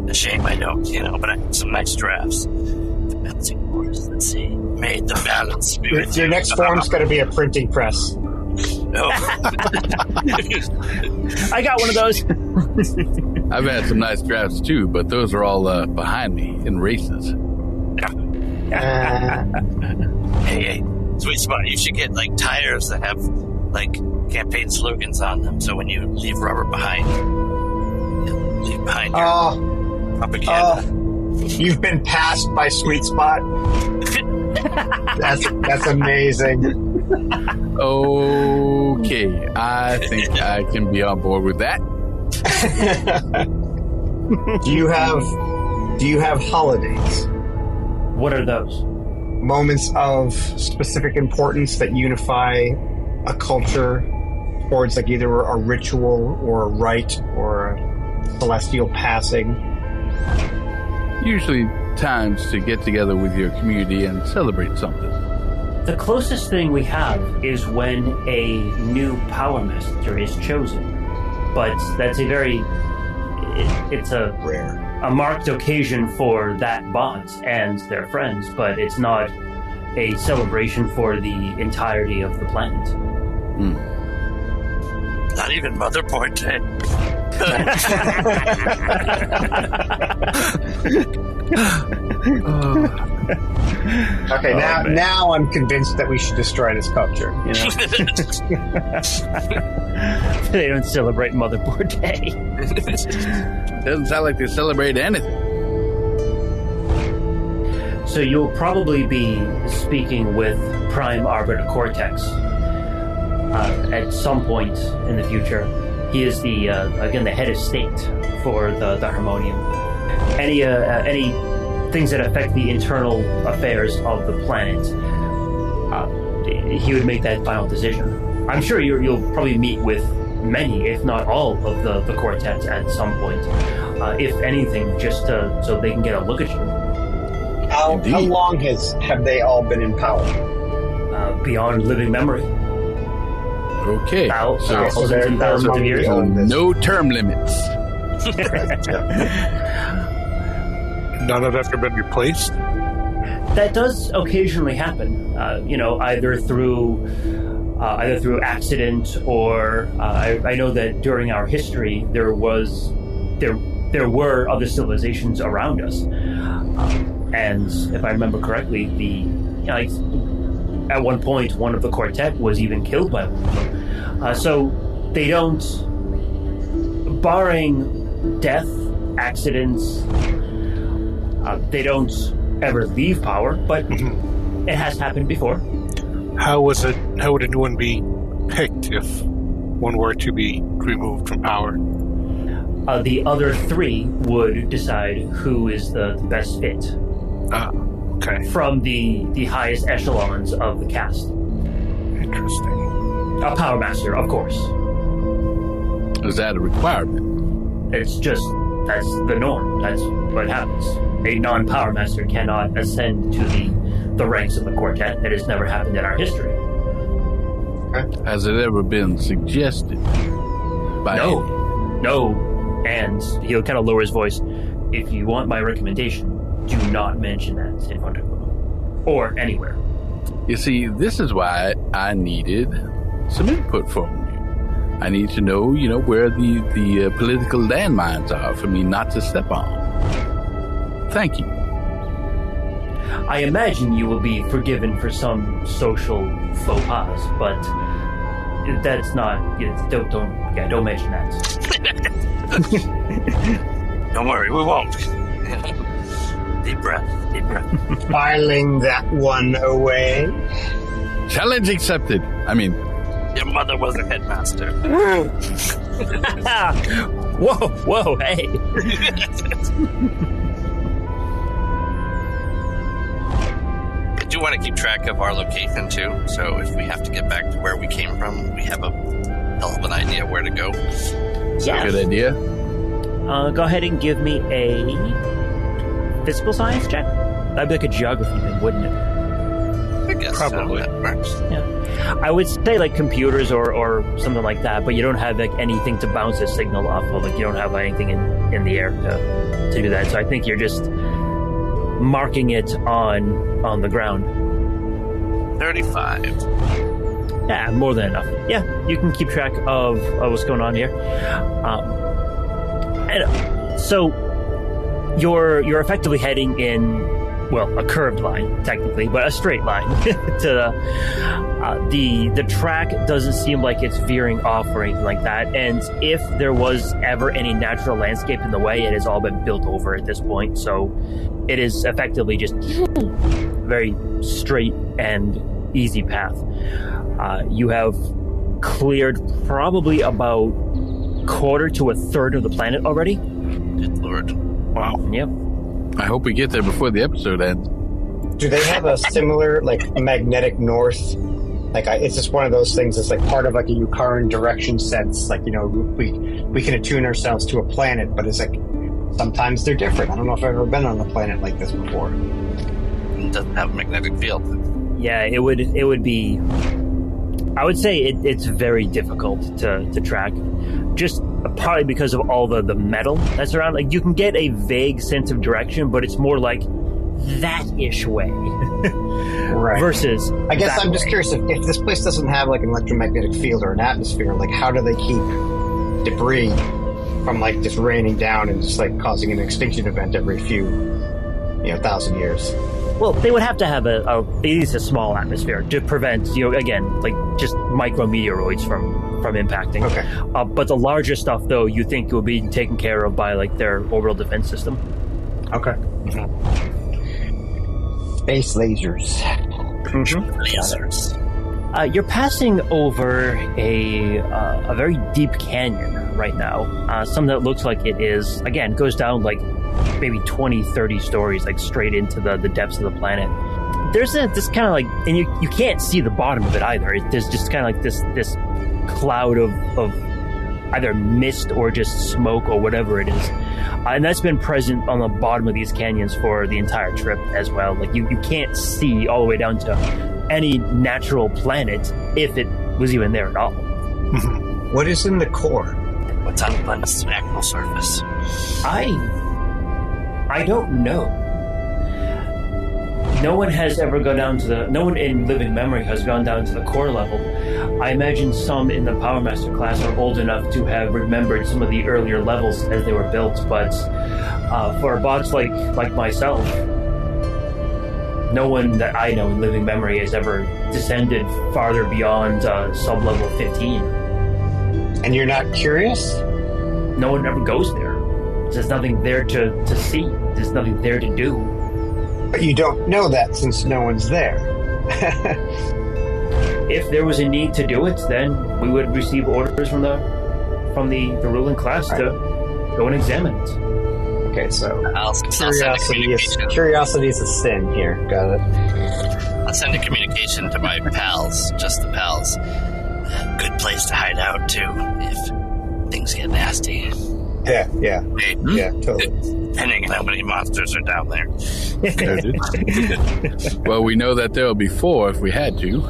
A shame I don't, but I have some nice drafts. The Balancing Force, let's see. Made the balance. Your next form's going to be a printing press. Oh. I got one of those. I've had some nice drafts too, but those are all behind me in races. Hey, sweet spot. You should get tires that have campaign slogans on them. So when you leave rubber behind, you leave behind your propaganda. You've been passed by Sweet Spot. That's amazing. Okay, I think I can be on board with that. Do you have holidays? What are those? Moments of specific importance that unify a culture towards either a ritual or a rite or a celestial passing. Usually times to get together with your community and celebrate something. The closest thing we have is when a new Powermaster is chosen. But that's it's a Rare. A marked occasion for that bot and their friends, but it's not a celebration for the entirety of the planet. Not even Motherboard Day. Okay, now I'm convinced that we should destroy this culture. They don't celebrate Motherboard Day. Doesn't sound like they celebrate anything. So you'll probably be speaking with Prime Arbiter Cortex at some point in the future. He is the head of state for the Harmonium. Any things that affect the internal affairs of the planet, he would make that final decision. I'm sure you'll probably meet with many, if not all, of the quartets at some point. If anything, just so they can get a look at you. How long have they all been in power? Beyond living memory. Okay. Thousands and thousands of years. No term limits. None have ever been replaced? That does occasionally happen, either through accident or I know that during our history there were other civilizations around us, and if I remember correctly, at one point one of the quartet was even killed by one of them. So they don't, barring death, accidents, they don't ever leave power, but it has happened before. How would a new one be picked if one were to be removed from power? The other three would decide who is the best fit. Okay. From the highest echelons of the cast. Interesting. A Powermaster, of course. Is that a requirement? That's the norm. That's what happens. A non-Powermaster cannot ascend to the ranks of the quartet. That has never happened in our history. Has it ever been suggested? No. And he'll kind of lower his voice. If you want my recommendation, do not mention that in front of him. Or anywhere. You see, this is why I needed some input from you. I need to know, where the political landmines are for me not to step on. Thank you. I imagine you will be forgiven for some social faux pas, but that's not. Don't mention that. Don't worry, we won't. Deep breath. Filing that one away. Challenge accepted. Your mother was a headmaster. Whoa, hey. I do want to keep track of our location too, so if we have to get back to where we came from, we have a hell of an idea where to go. Yeah. Good idea. Go ahead and give me a physical science check. That'd be like a geography thing, wouldn't it? I guess probably. That works. Yeah. I would say like computers or something like that, but you don't have like anything to bounce a signal off of. Like you don't have anything in the air to do that. So I think you're just marking it on the ground. 35. Yeah, more than enough. Yeah, you can keep track of what's going on here. And so you're effectively heading in, well, a curved line technically, but a straight line to the track doesn't seem like it's veering off or anything like that. And if there was ever any natural landscape in the way, it has all been built over at this point. So it is effectively just very straight and easy path. You have cleared probably about quarter to a third of the planet already. Good Lord. Wow. Yep. I hope we get there before the episode ends. Do they have a similar, magnetic north? It's just one of those things that's part of a Yukaran direction sense. We can attune ourselves to a planet, but it's sometimes they're different. I don't know if I've ever been on a planet like this before. It doesn't have a magnetic field. Yeah, it would be. I would say it's very difficult to track, just partly because of all the metal that's around. You can get a vague sense of direction, but it's more like that-ish way. Right. Versus I guess I'm just way. curious if this place doesn't have an electromagnetic field or an atmosphere, how do they keep debris from just raining down and just causing an extinction event every few 1,000 years? Well, they would have to have at least a small atmosphere to prevent, again, just micrometeoroids from impacting. Okay. But the larger stuff, though, you think will be taken care of by their orbital defense system. Okay. Mm-hmm. Space lasers. Mm-hmm. Lasers. You're passing over a very deep canyon right now. Something that looks like it is, again, goes down maybe 20, 30 stories, straight into the depths of the planet. there's this kind of like, and you can't see the bottom of it either. There's just kind of like this cloud of either mist or just smoke or whatever it is. And that's been present on the bottom of these canyons for the entire trip as well. Like you can't see all the way down to any natural planet if it was even there at all. What is in the core? What's on the actual surface? I don't know. No one has ever gone down to no one in living memory has gone down to the core level. I imagine some in the Powermaster class are old enough to have remembered some of the earlier levels as they were built, but for bots like myself, no one that I know in living memory has ever descended farther beyond sub-level 15. And you're not curious? No one ever goes there. There's nothing there to see. There's nothing there to do. But you don't know that since no one's there. If there was a need to do it, then we would receive orders from the ruling class to go and examine it. Okay, so I'll send a communication. Curiosity is a sin here. Got it. I'll send a communication to my pals, just the pals. Good place to hide out too, if things get nasty. Yeah, Hey, totally. Depending on how many monsters are down there. Well, we know that there will be 4 if we had to.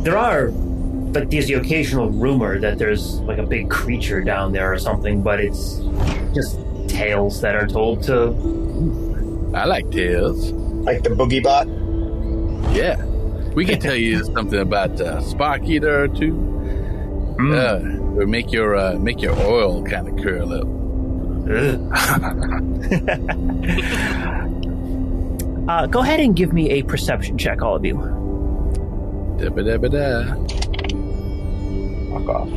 There are, but there's the occasional rumor that there's like a big creature down there or something, but it's just tales that are told to. I like tales. Like the boogie bot? Yeah. We can tell you something about Spark Eater or 2. Or make your oil kind of curl up. Go ahead and give me a perception check, all of you. Da-ba-da-ba-da. Fuck off.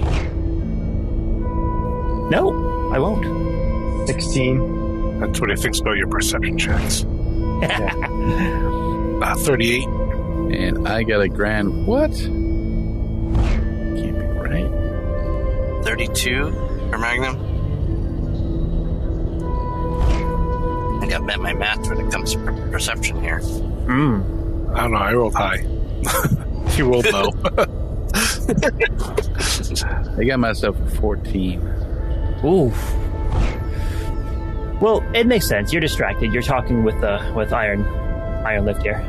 No, I won't. 16. That's what he thinks about your perception checks. 38. And I got a grand what? Can't be right. 32 for Magnum. I think I've met my math when it comes to perception here. I don't know. I rolled high. You rolled low. I got myself a 14. Oof. Well, it makes sense. You're distracted. You're talking with Iron Lift here.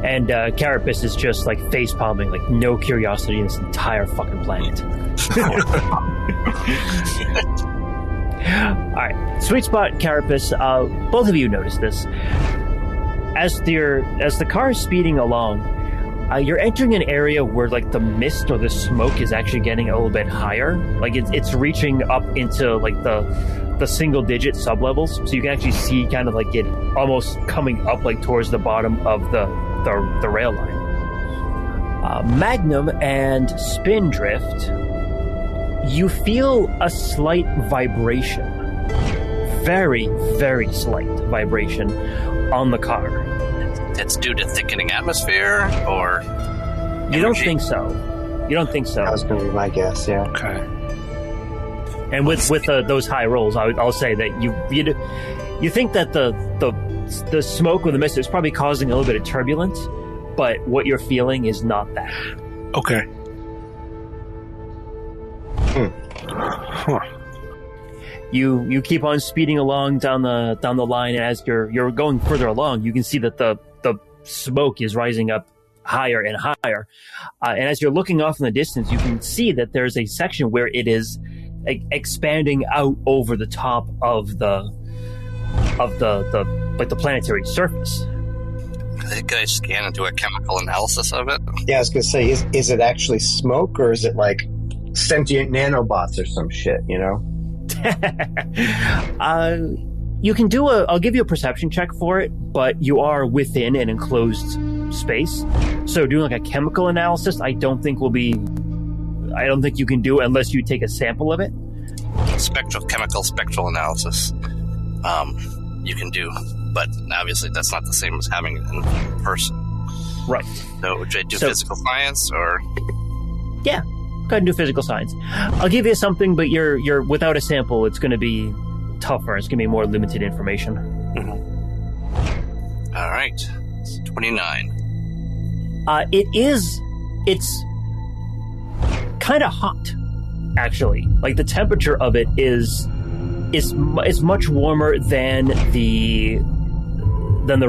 And Carapace is just like face palming, like no curiosity in this entire fucking planet. Alright. Sweet spot, Carapace. Both of you notice this. As the car is speeding along, you're entering an area where like the mist or the smoke is actually getting a little bit higher. Like it's reaching up into like the single digit sublevels, so you can actually see kind of like it almost coming up like towards the bottom of the rail line. Magnum and Spindrift, you feel a slight vibration, very, very slight vibration on the car. It's due to thickening atmosphere, or you don't think so? You don't think so? That was going to be my guess. Yeah. Okay. And with those high rolls, I'll say that you think that the smoke or the mist is probably causing a little bit of turbulence, but what you're feeling is not that. Okay. Huh. You keep on speeding along down the line, and as you're going further along, you can see that the smoke is rising up higher and higher. And as you're looking off in the distance, you can see that there's a section where it is expanding out over the top of the planetary surface. Could I scan and do a chemical analysis of it? Yeah, I was going to say, is it actually smoke, or is it like sentient nanobots or some shit, you know? You can do I'll give you a perception check for it, but you are within an enclosed space. So doing like a chemical analysis, I don't think you can do unless you take a sample of it. Spectral analysis. You can do, but obviously that's not the same as having it in person. Right. So would I do physical science or? Yeah. Go ahead and do physical science. I'll give you something, but you're without a sample, it's going to be tougher. It's going to be more limited information. Mm-hmm. All right. 29. It's kind of hot, actually. Like, the temperature of it is much warmer than the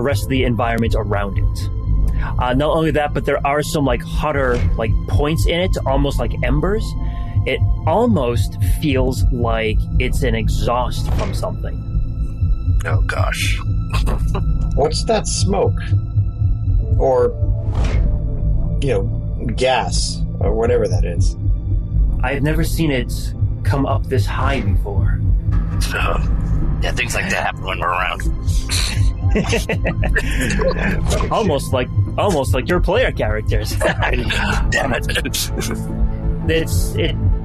rest of the environment around it. Not only that, but there are some like hotter like points in it, almost like embers. It almost feels like it's an exhaust from something. Oh gosh. What's that smoke? Or, gas, or whatever that is. I've never seen it come up this high before. Yeah, things like that happen when we're around. almost like your player characters. Damn it.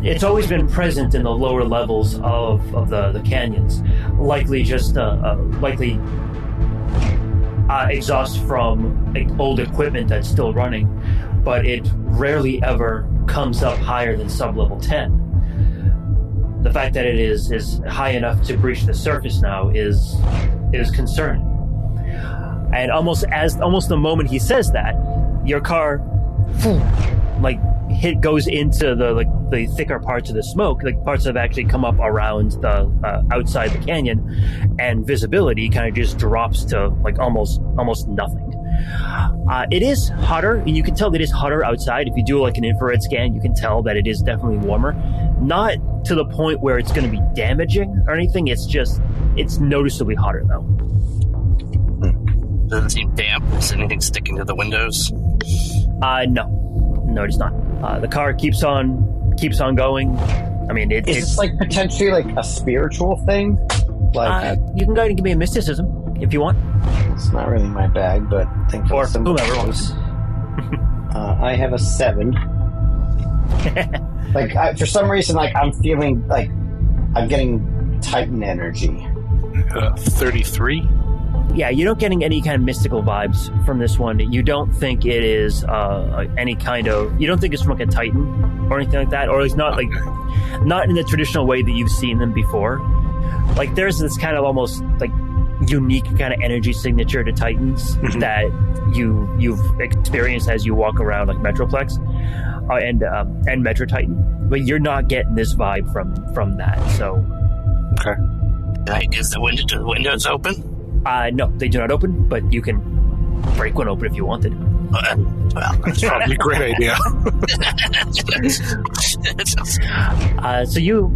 It's always been present in the lower levels of the canyons. Likely just exhaust from old equipment that's still running, but it rarely ever comes up higher than sub-level 10. The fact that it is high enough to breach the surface now is concerning. And almost the moment he says that, your car goes into the thicker parts of the smoke, like parts that have actually come up around the outside the canyon, and visibility kind of just drops to like almost nothing. It is hotter, and you can tell that it is hotter outside. If you do like an infrared scan, you can tell that it is definitely warmer. Not to the point where it's going to be damaging or anything. It's noticeably hotter though. Doesn't seem damp. Is anything sticking to the windows? No, it's not. The car keeps on going. I mean, is this like potentially like a spiritual thing? Like you can go ahead and give me a mysticism if you want. It's not really my bag, but thankfully or whomever wants. I have a 7. For some reason, I'm feeling like I'm getting Titan energy. 33. Yeah, you're not getting any kind of mystical vibes from this one. You don't think it is any kind of... You don't think it's from like a Titan or anything like that, or it's not not in the traditional way that you've seen them before. Like there's this kind of almost like unique kind of energy signature to Titans that you've experienced as you walk around like Metroplex and Metro Titan, but you're not getting this vibe from that. So okay, is the windows open? No, they do not open, but you can break one open if you wanted. Well, that's probably a great idea. So you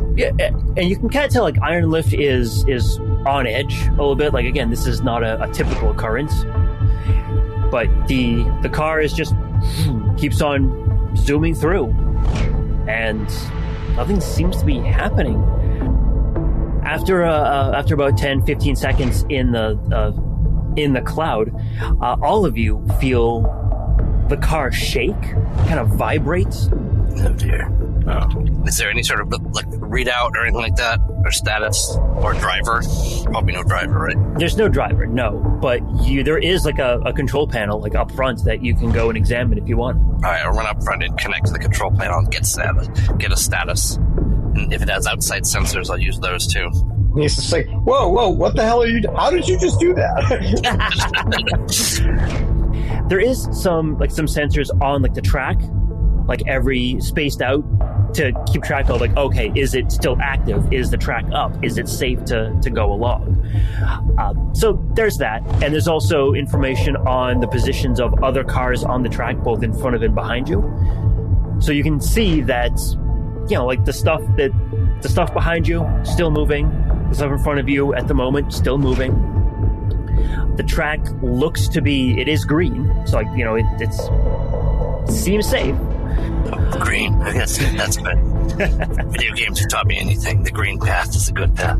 can kind of tell like Iron Lift is on edge a little bit. Like again, this is not a typical occurrence, but the car is just keeps on zooming through, and nothing seems to be happening. After about 10-15 seconds in the cloud, all of you feel the car shake, kind of vibrates. Oh dear. Oh. Is there any sort of like readout or anything like that, or status, or driver? Probably no driver, right? There's no driver, no. But there is like a control panel like up front that you can go and examine if you want. All right, I'll run up front and connect to the control panel and get a status. And if it has outside sensors, I'll use those too. And he's just like, whoa, what the hell are you? How did you just do that? There is some sensors on like the track, like every spaced out to keep track of like, okay, is it still active? Is the track up? Is it safe to go along? So there's that, and there's also information on the positions of other cars on the track, both in front of and behind you. So you can see that, like the stuff behind you still moving, the stuff in front of you at the moment still moving. The track looks to be, it is green, so like it seems safe. Oh, green, I guess that's good. Video games have taught me anything. The green path is a good path.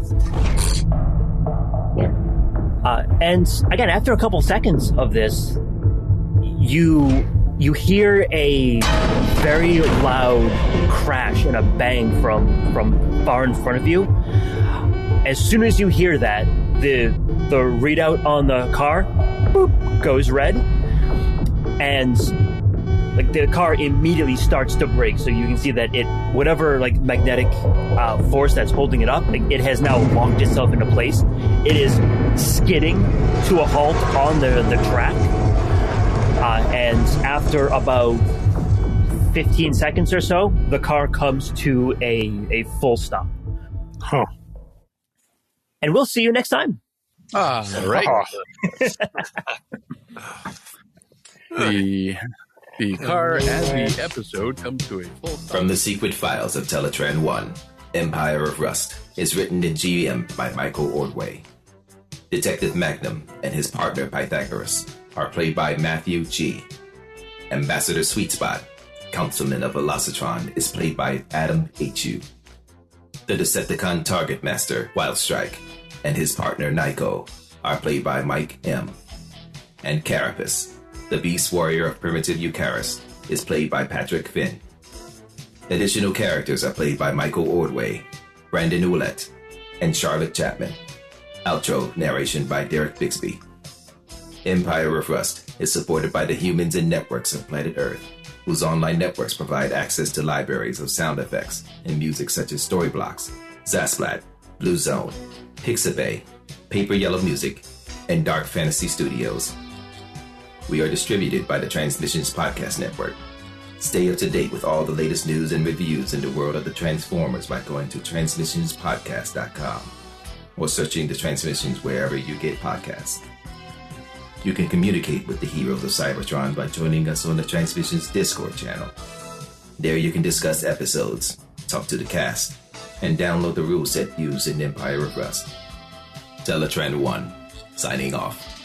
Yeah. And again, after a couple seconds of this, you hear a very loud crash and a bang from far in front of you. As soon as you hear that, the readout on the car boop, goes red, and like the car immediately starts to brake. So you can see that whatever like magnetic force that's holding it up, like, it has now locked itself into place. It is skidding to a halt on the track. And after about 15 seconds or so, the car comes to a full stop. Huh. And we'll see you next time. All right. The car and the episode come to a full stop. From the Secret Files of Teletran 1, Empire of Rust is written and GM by Michael Ordway. Detective Magnum and his partner Pythagoras are played by Matthew G. Ambassador Sweetspot, Councilman of Velocitron, is played by Adam H.U. The Decepticon Target Master, Wildstrike, and his partner Nyko are played by Mike M. And Carapace, the Beast Warrior of Primitive Eucharis, is played by Patrick Finn. Additional characters are played by Michael Ordway, Brandon Ouellette, and Charlotte Chapman. Outro narration by Derek Bixby. Empire of Rust is supported by the humans and networks of planet Earth, whose online networks provide access to libraries of sound effects and music such as Storyblocks, Zasplat, Blue Zone, Pixabay, Paper Yellow Music, and Dark Fantasy Studios. We are distributed by the Transmissions Podcast Network. Stay up to date with all the latest news and reviews in the world of the Transformers by going to transmissionspodcast.com or searching the Transmissions wherever you get podcasts. You can communicate with the heroes of Cybertron by joining us on the Transmissions Discord channel. There you can discuss episodes, talk to the cast, and download the rule set used in Empire of Rust. Teletran 1, signing off.